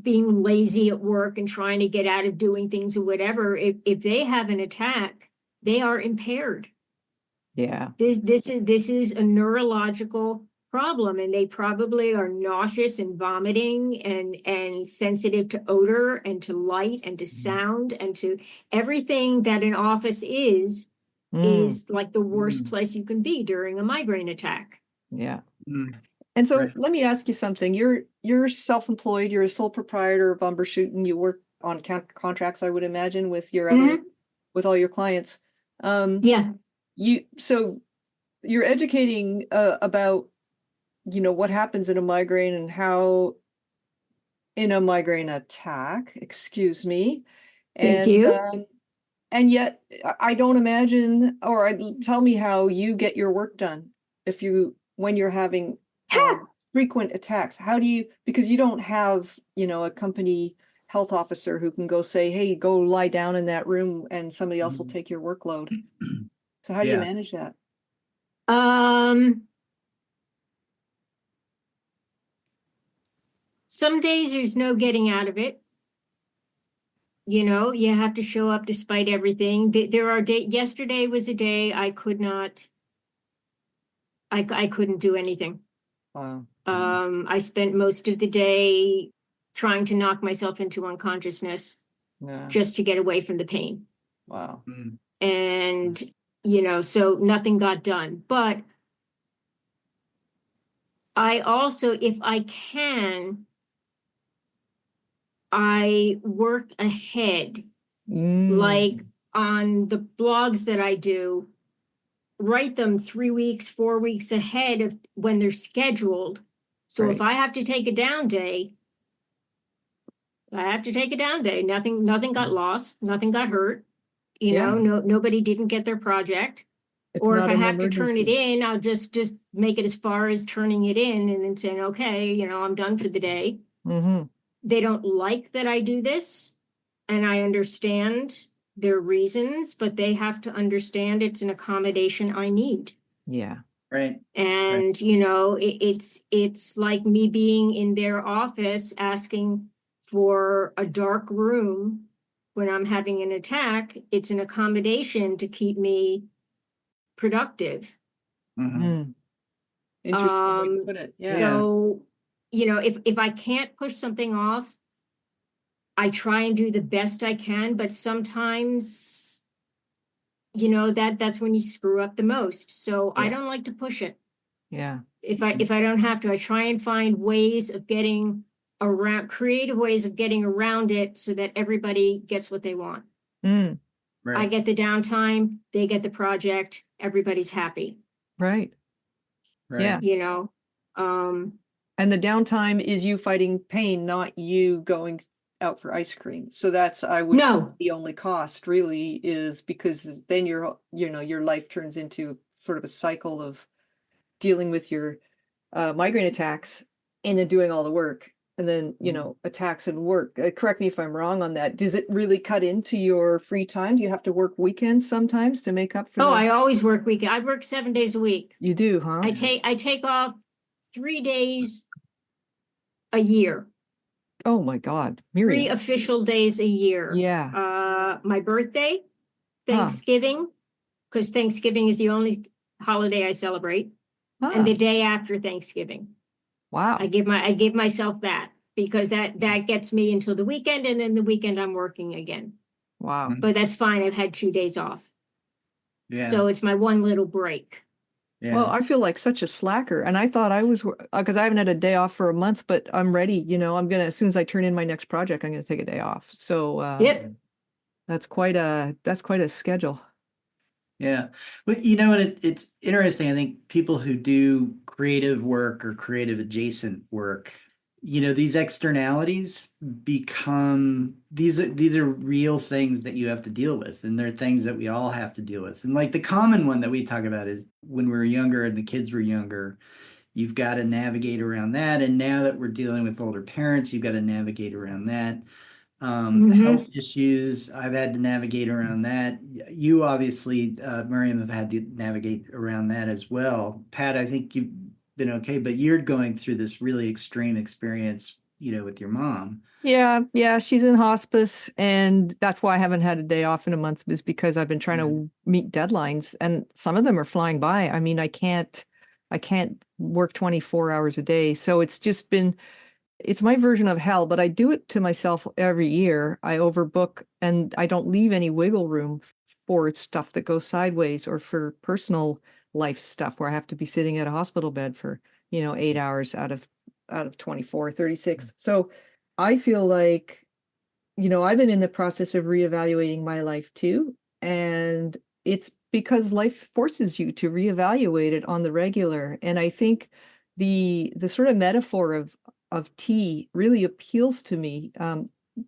being lazy at work and trying to get out of doing things or whatever. If they have an attack, they are impaired. yeah. This is a neurological problem, and they probably are nauseous and vomiting and sensitive to odor and to light and to sound and to everything that an office Mm, is like the worst Mm. place you can be during a migraine attack. yeah. Mm. And so Right. let me ask you something. You're self-employed, you're a sole proprietor of Bumbershoot, and you work on contracts, I would imagine, with your other Mhm. with all your clients. Um, Yeah. so you're educating about, what happens in a migraine and how in a migraine attack, excuse me. Thank And you. and yet I don't imagine, or tell me how you get your work done when you're having frequent attacks. How do you, because you don't have, a company health officer who can go say, hey, go lie down in that room and somebody else will Mm. take your workload. So how do you Yeah. manage that? Um, some days there's no getting out of it. You have to show up despite everything. There are days, yesterday was a day I could not, I couldn't do anything. Wow. Mm. I spent most of the day trying to knock myself into unconsciousness Yeah. just to get away from the pain. Wow. Mm. And, so nothing got done. But I also, if I can, I work ahead, like Mm, on the blogs that I do, write them 3 weeks, 4 weeks ahead of when they're scheduled. So if right. I have to take a down day, I have to take a down day. Nothing got lost, nothing got hurt. Yeah. Nobody didn't get their project. It's Or if not I an have to turn it emergency. in, I'll just make it as far as turning it in and then saying, okay, I'm done for the day. Mm-hmm. They don't like that I do this, and I understand their reasons, but they have to understand it's an accommodation I need. Yeah. Right. Right. And it's like me being in their office asking for a dark room when I'm having an attack. It's an accommodation to keep me productive. Mhm. Mm. Interesting way to put it. Yeah. Yeah. So if I can't push something off, I try and do the best I can, but sometimes that's when you screw up the most. So I Yeah. don't like to push it. Yeah. If I don't have to, I try and find ways of getting around, creative ways of getting around it so that everybody gets what they want. Mm, I Right. get the downtime, they get the project, everybody's happy, right. Yeah. Right. you know. Um, And the downtime is you fighting pain, not you going out for ice cream. So that's, I would say, no, the only cost really is because then your life turns into sort of a cycle of dealing with your migraine attacks and then doing all the work. and then, attacks and work. Correct me if I'm wrong on that. Does it really cut into your free time? Do you have to work weekends sometimes to make up for I always work weekend. I work 7 days a week. You do, huh? I take off 3 days a year. Oh my God, 3 Miriam. official days a year. Yeah. My birthday, Thanksgiving, because Thanksgiving is the only holiday I celebrate, and the day after Thanksgiving. Wow. I give myself that, because that gets me until the weekend, and then the weekend I'm working again. Wow. But that's fine. I've had 2 days off. Yeah. So it's my one little break. Yeah. Well, I feel like such a slacker, and I thought I was, because I haven't had a day off for a month, but I'm ready. I'm gonna, as soon as I turn in my next project, I'm gonna take a day off. So Yep. that's quite a schedule. Yeah. But you know what? It's interesting. I think people who do creative work or creative adjacent work, these externalities become these are real things that you have to deal with. And they're things that we all have to deal with. And like the common one that we talk about is when we were younger and the kids were younger, you've got to navigate around that. And now that we're dealing with older parents, you've got to navigate around that. Health issues, I've had to navigate around that. You obviously, Miriam, have had to navigate around that as well. Pat, I think you've been okay, but you're going through this really extreme experience, with your mom. Yeah, she's in hospice, and that's why I haven't had a day off in a month, is because I've been trying to meet deadlines, and some of them are flying by. I mean, I can't work 24 hours a day. So it's my version of hell, but I do it to myself every year. I overbook, and I don't leave any wiggle room for stuff that goes sideways, or for personal life stuff where I have to be sitting at a hospital bed for, 8 hours out of 24, 36. So I feel like, I've been in the process of reevaluating my life too. And it's because life forces you to reevaluate it on the regular. And I think the sort of metaphor of tea really appeals to me.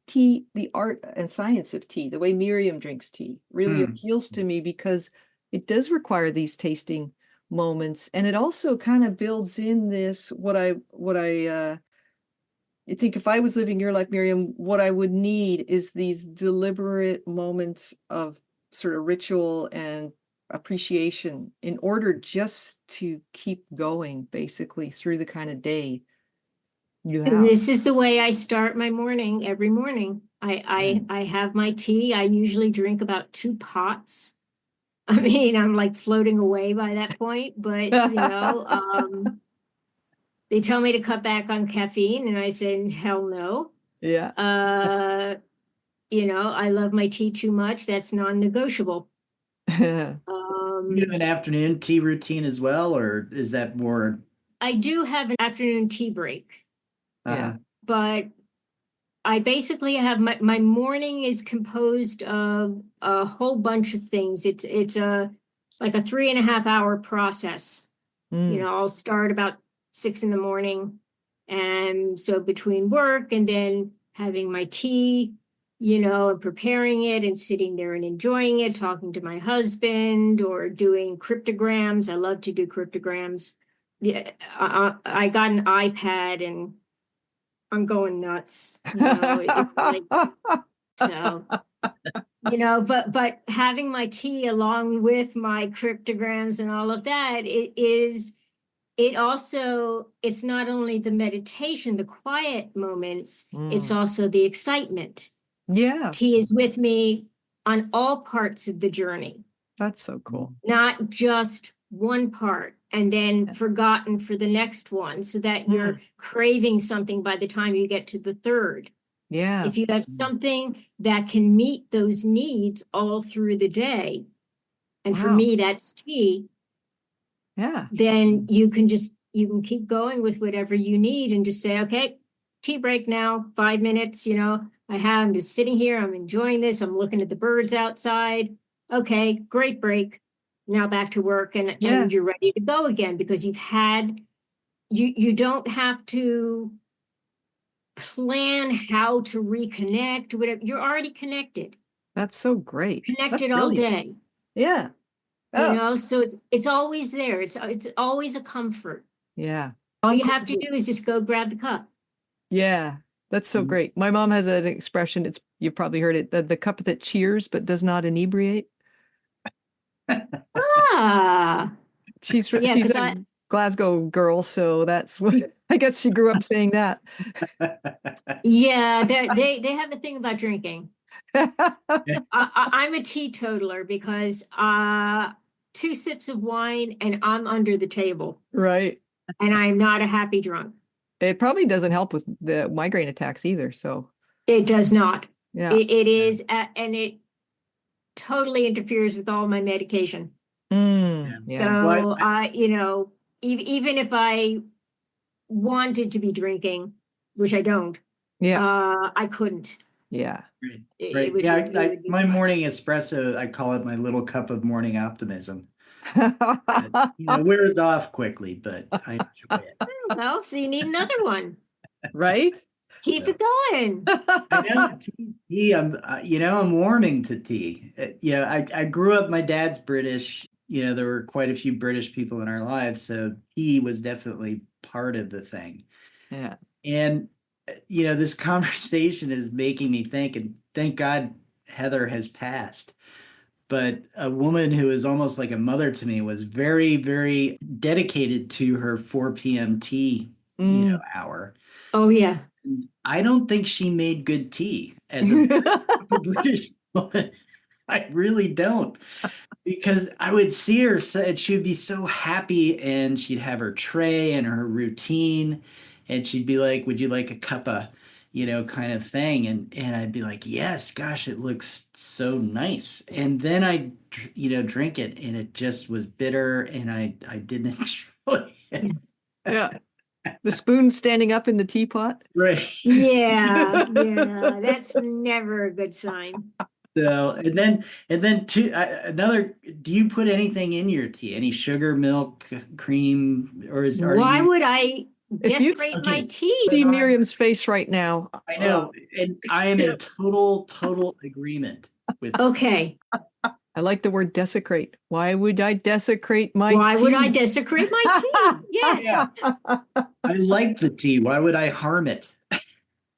Tea, the art and science of tea, the way Miriam drinks tea, really appeals to me, because it does require these tasting moments, and it also kind of builds in this what I think, if I was living your life, Miriam, what I would need is these deliberate moments of sort of ritual and appreciation in order just to keep going, basically, through the kind of day you have. This is the way I start my morning every morning. I have my tea. I usually drink about 2 pots. I mean, I'm like floating away by that point, but they tell me to cut back on caffeine, and I say, hell no. Yeah. I love my tea too much. That's non-negotiable. You have an afternoon tea routine as well, or is that more? I do have an afternoon tea break. Yeah. But I basically have my morning is composed of a whole bunch of things. It's like a 3.5 hour process. I'll start about 6 in the morning. And so between work and then having my tea, and preparing it and sitting there and enjoying it, talking to my husband, or doing cryptograms. I love to do cryptograms. Yeah, I got an iPad, and I'm going nuts. It's like, so, but having my tea along with my cryptograms and all of that, it's not only the meditation, the quiet moments, it's also the excitement. Yeah. Tea is with me on all parts of the journey. That's so cool. Not just one part and then forgotten for the next one, so that you're craving something by the time you get to the third. Yeah. If you have something that can meet those needs all through the day, and for me, that's tea. Yeah. Then you can keep going with whatever you need, and just say, okay, tea break now, 5 minutes, I'm just sitting here, I'm enjoying this, I'm looking at the birds outside. Okay, great break. Now back to work, and you're ready to go again, because you don't have to plan how to reconnect, whatever. You're already connected. That's so great. Connected all day. Yeah. So it's always there. It's always a comfort. Yeah. All you have to do is just go grab the cup. Yeah, that's so great. My mom has an expression. You've probably heard it. The cup that cheers but does not inebriate. Ah, She's yeah, she's because a Glasgow girl, so that's what I guess she grew up saying that. yeah, they have a thing about drinking. I'm a teetotaler because 2 sips of wine and I'm under the table, Right. and I'm not a happy drunk. It probably doesn't help with the migraine attacks either. So It does not. yeah. It is, and it totally interferes with all my medication. Yeah. So even if I wanted to be drinking, which I don't, Yeah. I couldn't. Yeah. Right. It Right. would Yeah. it would be My too much. morning espresso, I call it my little cup of morning optimism. It wears off quickly, but I enjoy it. Well, so you need another one. Right? Keep So, it going. I know tea. I'm warming to tea. I grew up. My dad's British. There were quite a few British people in our lives, so tea was definitely part of the thing. Yeah. And this conversation is making me think, and thank God Heather has passed. But a woman who is almost like a mother to me was very, very dedicated to her 4 p.m. tea, hour. Oh yeah. I don't think she made good tea as a British woman. I really don't. Because I would see her, and she would be so happy, and she'd have her tray and her routine, and she'd be like, "Would you like a cuppa?" Kind of thing. And I'd be like, "Yes, gosh, it looks so nice." And then I, drink it, and it just was bitter, and I didn't enjoy it. Yeah. The spoon standing up in the teapot. Right. Yeah, yeah. That's never a good sign. So, and then another, do you put anything in your tea? Any sugar, milk, cream, or are Why you? would I If you desecrate my Okay. tea? see Miriam's face right now. I know, and I am in total agreement with. Okay. I like the word desecrate. Why would I desecrate my Why would I tea? desecrate my tea? Yes. Yeah. I like the tea. Why would I harm it?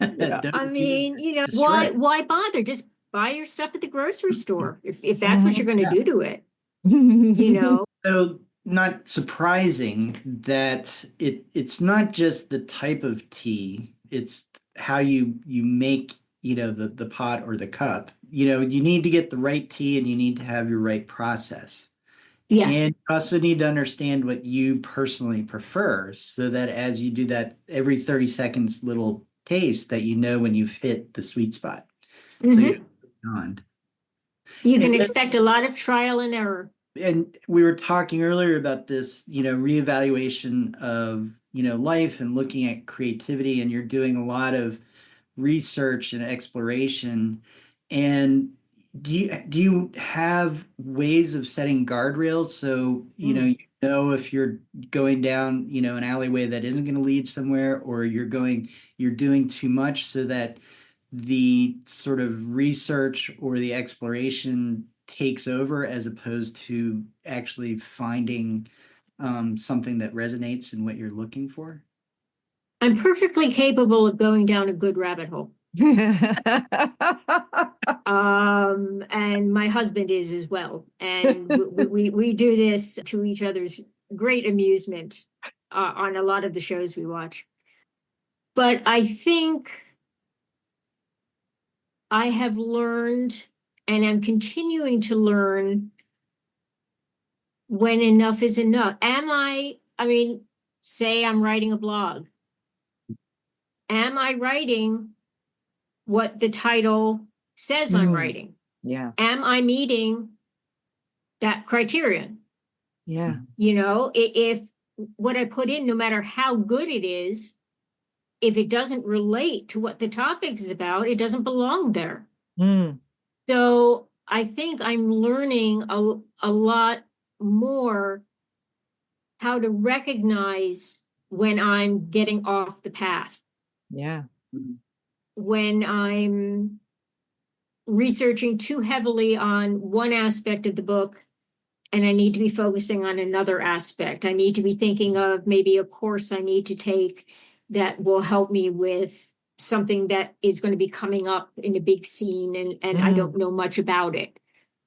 Yeah. I mean, Destroy it. why bother? Just buy your stuff at the grocery store if that's what you're going to do to it. So, not surprising that it's not just the type of tea, it's how you make, the pot or the cup. You need to get the right tea, and you need to have your right process. Yeah. And you also need to understand what you personally prefer, so that as you do that every 30 seconds little taste, that when you've hit the sweet spot. So you're beyond. You can And- expect a lot of trial and error. And we were talking earlier about this, reevaluation of, life, and looking at creativity, and you're doing a lot of research and exploration. And do you have ways of setting guardrails, so if you're going down an alleyway that isn't going to lead somewhere, or you're doing too much, so that the sort of research or the exploration takes over, as opposed to actually finding something that resonates in what you're looking for? I'm perfectly capable of going down a good rabbit hole. And my husband is as well. And we do this to each other's great amusement on a lot of the shows we watch. But I think I have learned, and I'm continuing to learn, when enough is enough. Say I'm writing a blog. Am I writing what the title says I'm writing? Yeah. Am I meeting that criterion? Yeah. If what I put in, no matter how good it is, if it doesn't relate to what the topic is about, it doesn't belong there. So I think I'm learning a lot more how to recognize when I'm getting off the path. Yeah. When I'm researching too heavily on one aspect of the book, and I need to be focusing on another aspect. I need to be thinking of maybe a course I need to take that will help me with something that is going to be coming up in a big scene, and I don't know much about it.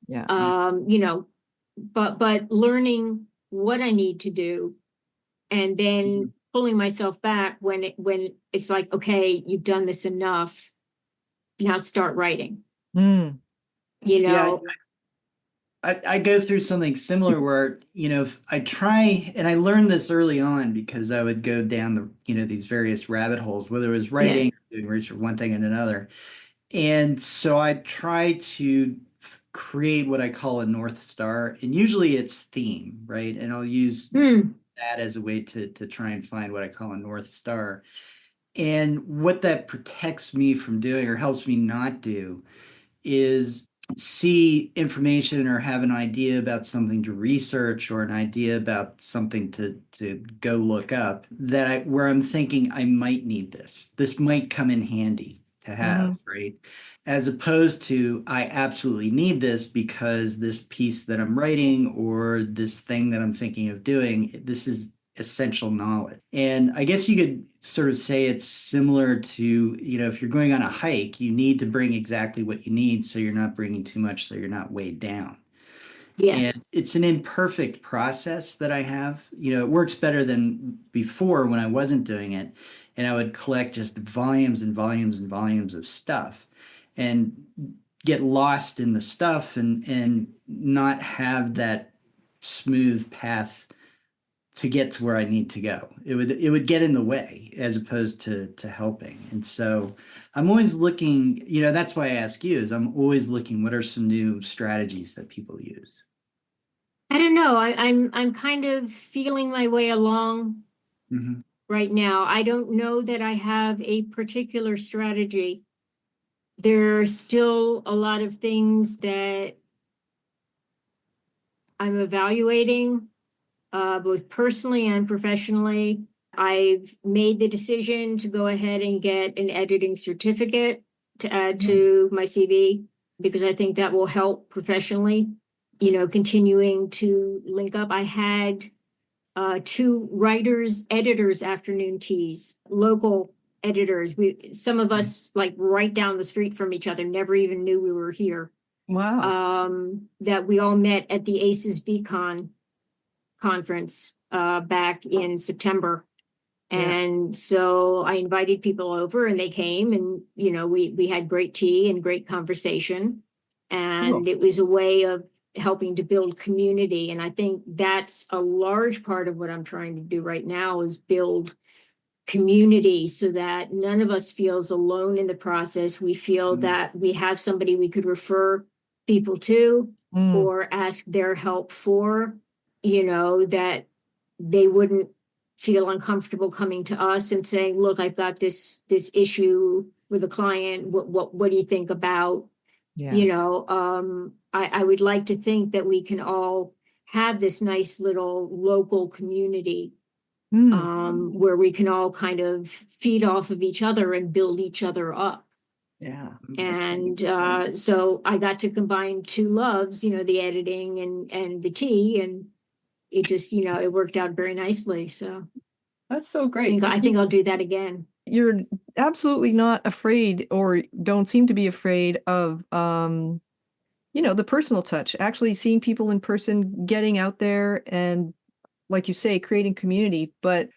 Yeah. You know, but learning what I need to do, and then pulling myself back when it's like, okay, you've done this enough, now start writing. Mm. You Yeah, know, I go through something similar where, if I try, and I learned this early on because I would go down these various rabbit holes, whether it was writing, doing research, one thing and another. And so I try to create what I call a North Star, and usually it's theme, right? And I'll use that as a way to try and find what I call a North Star. And what that protects me from doing or helps me not do is see information or have an idea about something to research or an idea about something to go look up where I'm thinking I might need this. This might come in handy to have, right? As opposed to I absolutely need this because this piece that I'm writing or this thing that I'm thinking of doing, this is essential knowledge. And I guess you could sort of say it's similar to, if you're going on a hike, you need to bring exactly what you need so you're not bringing too much so you're not weighed down. yeah, And it's an imperfect process that I have. It works better than before when I wasn't doing it. And I would collect just volumes and volumes and volumes of stuff and get lost in the stuff and not have that smooth path to get to where I need to go. It would get in the way as opposed to helping. And so I'm always looking, that's why I ask you, is I'm always looking, what are some new strategies that people use? I don't know. I'm kind of feeling my way along right now. I don't know that I have a particular strategy. There are still a lot of things that I'm evaluating, both personally and professionally. I've made the decision to go ahead and get an editing certificate to add to my CV because I think that will help professionally, continuing to link up. I had 2 editors afternoon teas, local editors. Some of us like right down the street from each other, never even knew we were here. Wow. That we all met at the ACES BCon conference back in September. And so I invited people over and they came, and we had great tea and great conversation. And it was a way of helping to build community. And I think that's a large part of what I'm trying to do right now is build community so that none of us feels alone in the process. We feel that we have somebody we could refer people to or ask their help for, that they wouldn't feel uncomfortable coming to us and saying, look, I've got this issue with a client. What do you think about, I would like to think that we can all have this nice little local community where we can all kind of feed off of each other and build each other up. Yeah. And so I got to combine 2 loves, the editing and the tea, and it just, it worked out very nicely. So That's so great. I think I'll do that again. You're absolutely not afraid or don't seem to be afraid of, the personal touch, actually seeing people in person, getting out there and, like you say, creating community. But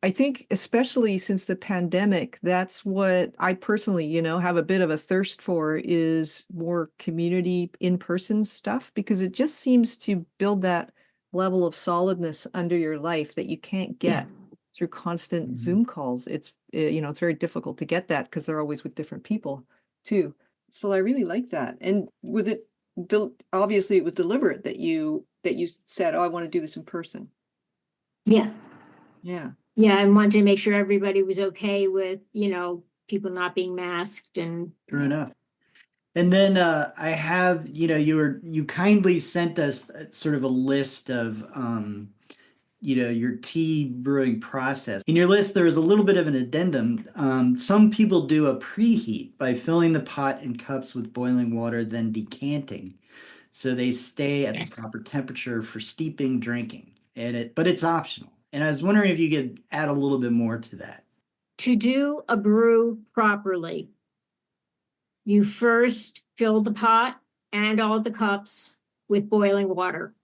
I think especially since the pandemic, that's what I personally, have a bit of a thirst for is more community in-person stuff, because it just seems to build that level of solidness under your life that you can't get through constant Zoom calls. It's, it's very difficult to get that because they're always with different people too. So I really like that. And with it, obviously it was deliberate that you said, oh, I want to do this in person. Yeah. Yeah. Yeah, I wanted to make sure everybody was okay with, people not being masked and. True enough. And then I have, you kindly sent us sort of a list of, your tea brewing process. In your list, there is a little bit of an addendum. Some people do a preheat by filling the pot and cups with boiling water, then decanting. So they stay at the proper temperature for steeping, drinking. But it's optional. And I was wondering if you could add a little bit more to that. to do a brew properly, you first fill the pot and all the cups with boiling water,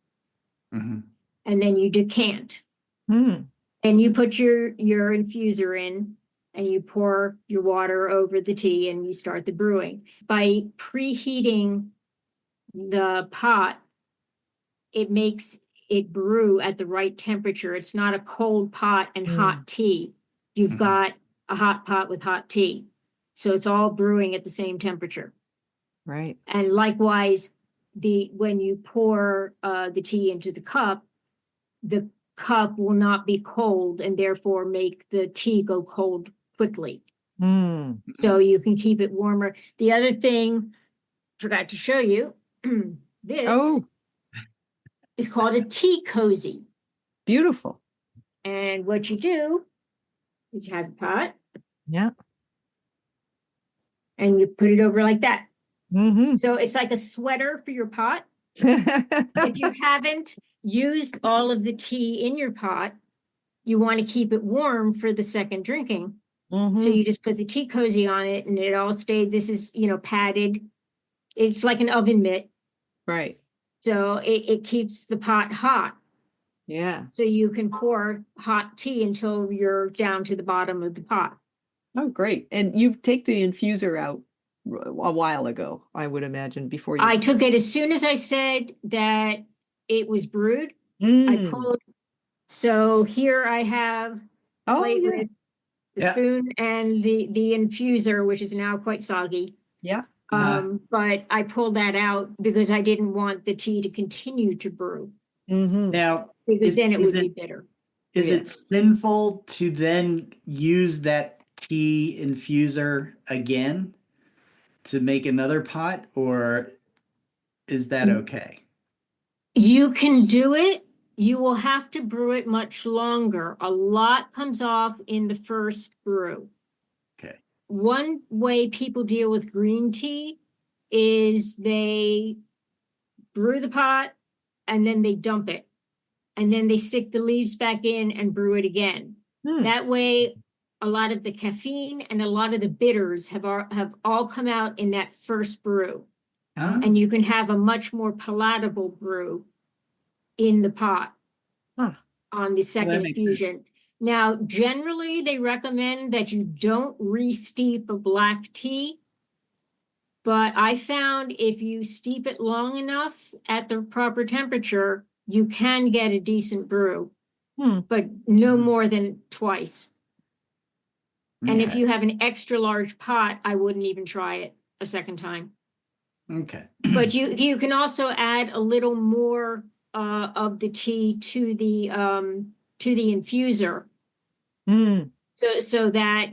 Mhm. and then you decant. Hmm. And you put your infuser in, and you pour your water over the tea, and you start the brewing. By preheating the pot, it makes it brew at the right temperature. It's not a cold pot and hot tea. You've Mhm. got a hot pot with hot tea. So it's all brewing at the same temperature. Right. And likewise, when you pour the tea into the cup will not be cold and therefore make the tea go cold quickly. Hmm. So you can keep it warmer. The other thing, forgot to show you, this Oh, is called a tea cozy. beautiful. And what you do is you have a pot Yeah. and you put it over like that. Mm-hmm. So it's like a sweater for your pot. If you haven't used all of the tea in your pot, you want to keep it warm for the second drinking. So Mhm. you just put the tea cozy on it and it all stayed. This is, padded. It's like an oven mitt. Right. So it keeps the pot hot. Yeah. So you can pour hot tea until you're down to the bottom of the pot. Oh, great. And you take the infuser out a while ago, I would imagine, before you. I took it as soon as I said that it was brewed. I Mm. pulled. So here I have a Oh, plate yeah. with the Yeah. spoon and the infuser, which is now quite soggy. Yeah. But I pulled that out because I didn't want the tea to continue to brew, Mm-hmm. Now, because then it is would be it bitter. is Yeah. it sinful to then use that tea infuser again to make another pot, or is that okay? You can do it. You will have to brew it much longer. A lot comes off in the first brew. Okay. One way people deal with green tea is they brew the pot and then they dump it. And then they stick the leaves back in and brew it again. Hmm. That way, a lot of the caffeine and a lot of the bitters have all come out in that first brew. Huh? And you can have a much more palatable brew in the pot Huh. on the Well, second that makes infusion. sense. Now, generally, they recommend that you don't re-steep a black tea. But I found if you steep it long enough at the proper temperature, you can get a decent brew, Hmm. but no Hmm. more than twice. And if Okay. you have an extra large pot, I wouldn't even try it a second time. Okay. But you can also add a little more of the tea to the infuser, Mm. so that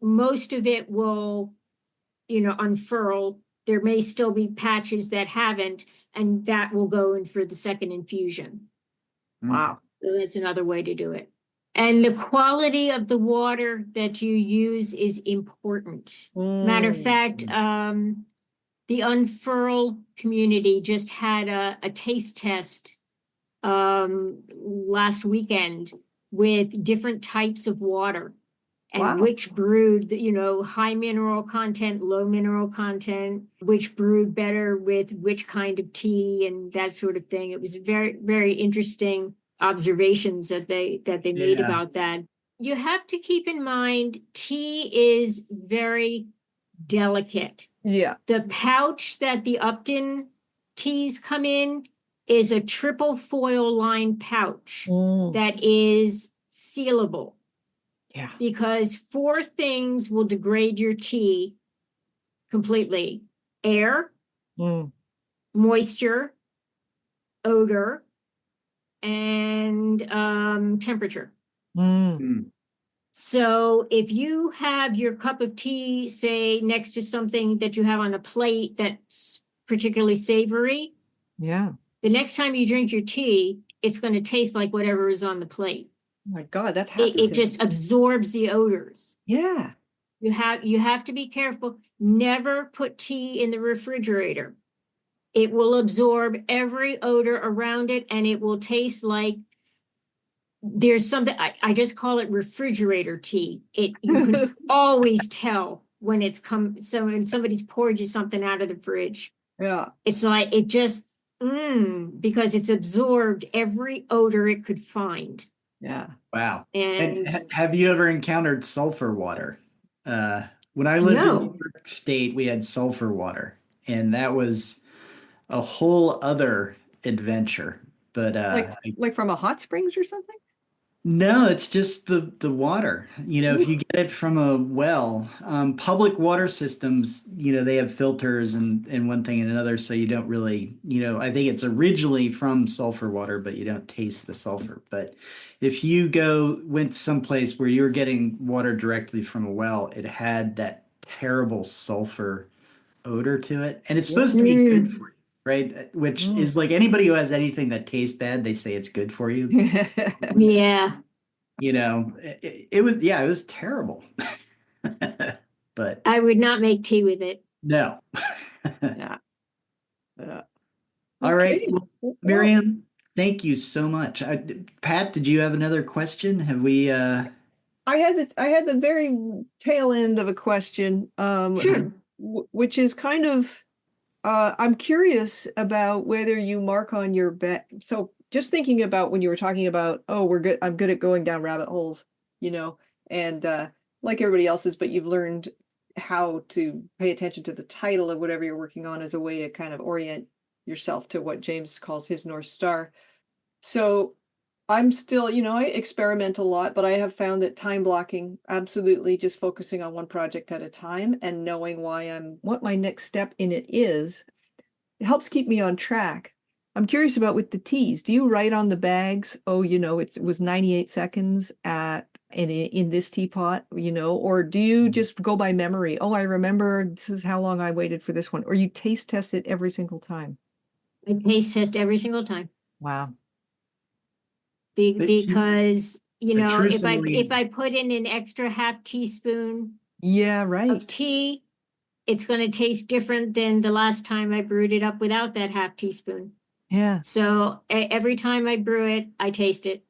most of it will unfurl. There may still be patches that haven't, and that will go in for the second infusion. Wow. So that's another way to do it. And the quality of the water that you use is important. Matter of fact, the Unfurl community just had a taste test last weekend with different types of water and Wow. which brewed, high mineral content, low mineral content, which brewed better with which kind of tea and that sort of thing. It was very, very interesting observations that they made Yeah. about that. You have to keep in mind, tea is very delicate. Yeah. The pouch that the Upton teas come in is a triple foil lined pouch that is sealable. Yeah. Because 4 things will degrade your tea completely: air, moisture, odor, and temperature. Mm. So if you have your cup of tea, say, next to something that you have on a plate that's particularly savory, Yeah. the next time you drink your tea, it's going to taste like whatever is on the plate. Oh my God, that's happened It to just me. absorbs the odors. Yeah. You have to be careful. Never put tea in the refrigerator. It will absorb every odor around it, and it will taste like there's something, I just call it refrigerator tea. You can always tell when it's so when somebody's poured you something out of the fridge. Yeah. It's like, it just, because it's absorbed every odor it could find. Yeah. Wow. And Have you ever encountered sulfur water? When I lived in no, New York State, we had sulfur water, and that was a whole other adventure. But Like from a hot springs or something? no, it's just the water. If you get it from a well, public water systems, they have filters and one thing and another, so you don't really, I think it's originally from sulfur water, but you don't taste the sulfur. But if you went someplace where you were getting water directly from a well, it had that terrible sulfur odor to it, and it's supposed to be good for you, right? Which is like anybody who has anything that tastes bad, they say it's good for you. yeah. It was terrible. But I would not make tea with it. no. Yeah. All right. Okay. Well, Miriam, thank you so much. Pat, did you have another question? Have we I had the very tail end of a question, Sure. which is kind of I'm curious about whether you mark on your bet. So just thinking about when you were talking about, oh, I'm good at going down rabbit holes, and like everybody else's, but you've learned how to pay attention to the title of whatever you're working on as a way to kind of orient yourself to what James calls his North Star. So I'm still, I experiment a lot, but I have found that time blocking, absolutely just focusing on one project at a time and knowing what my next step in it is, it helps keep me on track. I'm curious about with the teas. Do you write on the bags, oh, it was 98 seconds in this teapot, or do you just go by memory? Oh, I remember this is how long I waited for this one, or you taste test it every single time? I taste test every single time. Wow. Because, true if sommelier. I put in an extra half teaspoon Yeah, of right. tea, it's going to taste different than the last time I brewed it up without that half teaspoon. Yeah. So every time I brew it, I taste it.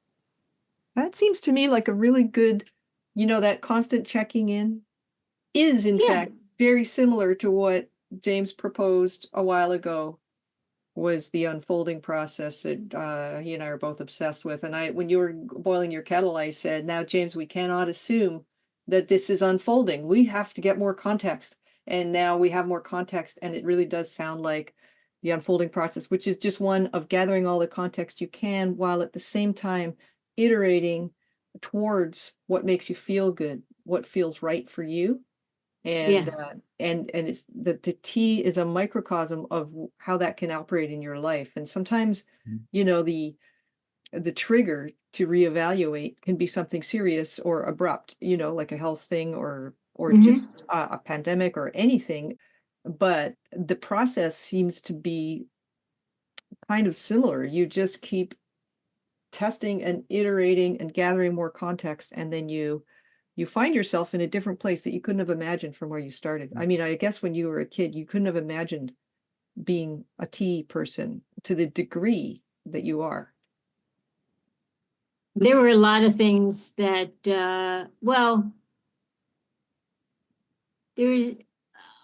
That seems to me like a really good, that constant checking in is in fact very similar to what James proposed a while ago, was the unfolding process that he and I are both obsessed with. And when you were boiling your kettle, I said, now, James, we cannot assume that this is unfolding. We have to get more context. And now we have more context, and it really does sound like the unfolding process, which is just one of gathering all the context you can while at the same time iterating towards what makes you feel good, what feels right for you. And it's the tea is a microcosm of how that can operate in your life. And sometimes, the trigger to reevaluate can be something serious or abrupt, like a health thing or just a pandemic or anything. But the process seems to be kind of similar. You just keep testing and iterating and gathering more context, and then you find yourself in a different place that you couldn't have imagined from where you started. I mean, I guess when you were a kid, you couldn't have imagined being a tea person to the degree that you are. There were a lot of things that,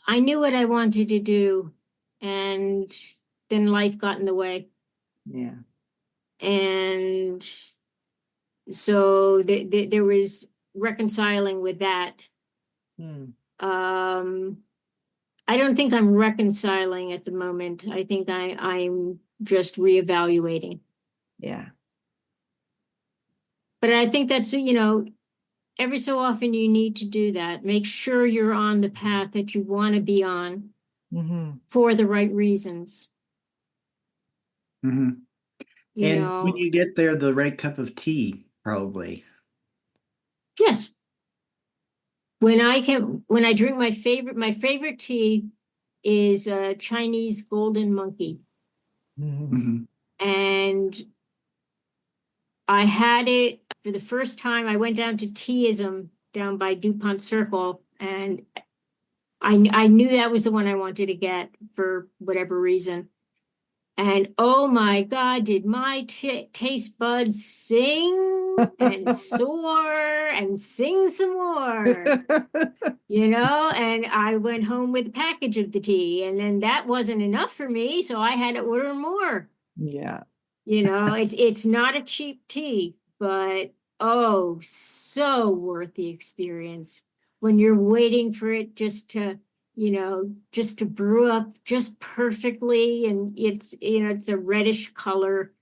I knew what I wanted to do, and then life got in the way. Yeah. And so there was reconciling with that. I don't think I'm reconciling at the moment. I think I'm just reevaluating. Yeah. But I think that's, every so often you need to do that. Make sure you're on the path that you want to be on for the right reasons. And when you get there, the right cup of tea, probably. Yes. When I drink my favorite tea is a Chinese golden monkey. And I had it for the first time. I went down to Teaism down by DuPont Circle, and I knew that was the one I wanted to get for whatever reason. And oh my God, did my taste buds sing and soar and sing some more, and I went home with a package of the tea, and then that wasn't enough for me, so I had to order more. Yeah. It's not a cheap tea, but oh, so worth the experience when you're waiting for it just to brew up just perfectly. And it's a reddish color,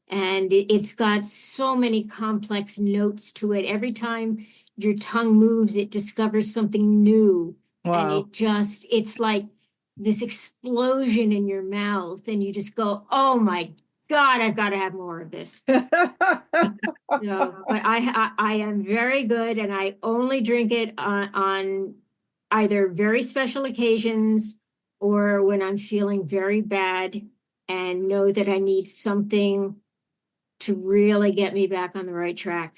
and it's got so many complex notes to it. Every time your tongue moves, it discovers something new. And Wow. it's like this explosion in your mouth, and you just go, oh my God, I've got to have more of this. No, but I am very good, and I only drink it on either very special occasions or when I'm feeling very bad and know that I need something to really get me back on the right track.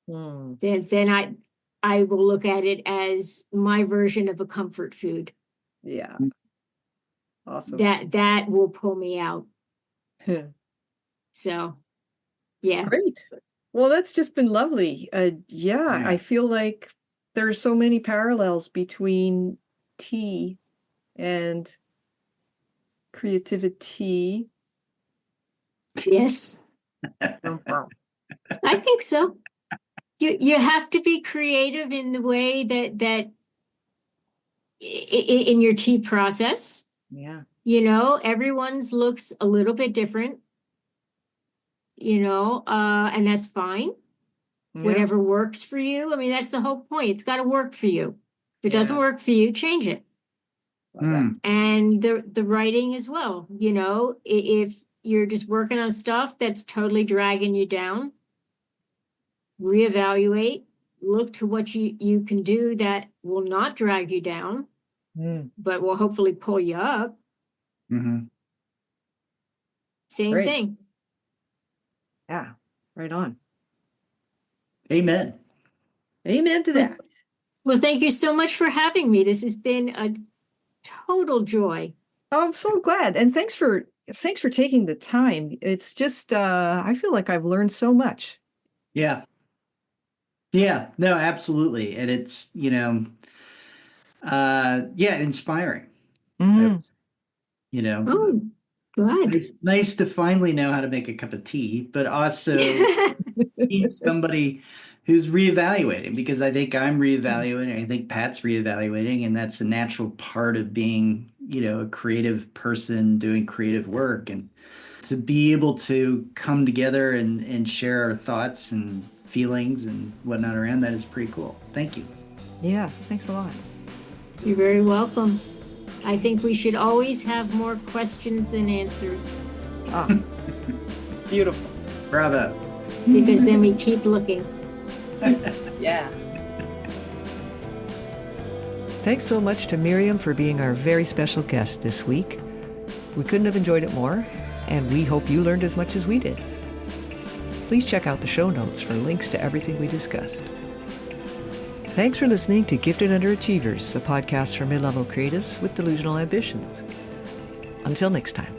Then I will look at it as my version of a comfort food. Yeah. Awesome. That will pull me out. So, yeah. Great. Well, that's just been lovely. Yeah, I feel like there's so many parallels between tea and creativity. Yes. I think so. You have to be creative in the way that in your tea process. Yeah. Everyone's looks a little bit different. And that's fine. Yeah. Whatever works for you. I mean, that's the whole point. It's got to work for you. If it doesn't work for you, change it. And the writing as well. If you're just working on stuff that's totally dragging you down, reevaluate, look to what you can do that will not drag you down, but will hopefully pull you up. Same Great. thing. Yeah, right on. Amen. Amen to that. Well, thank you so much for having me. This has been a total joy. Oh, I'm so glad. And thanks for taking the time. It's just I feel like I've learned so much. Yeah. Yeah, no, absolutely. And it's, inspiring. Oh, good. Nice to finally know how to make a cup of tea, but also need somebody who's reevaluating, because I think I'm reevaluating. I think Pat's reevaluating, and that's a natural part of being, a creative person doing creative work. And to be able to come together and share our thoughts and feelings and whatnot around that is pretty cool. Thank you. Yeah, thanks a lot. You're very welcome. I think we should always have more questions than answers. Ah, beautiful. Bravo. Because then we keep looking. Yeah. Thanks so much to Miriam for being our very special guest this week. We couldn't have enjoyed it more, and we hope you learned as much as we did. Please check out the show notes for links to everything we discussed. Thanks for listening to Gifted Underachievers, the podcast for mid-level creatives with delusional ambitions. Until next time.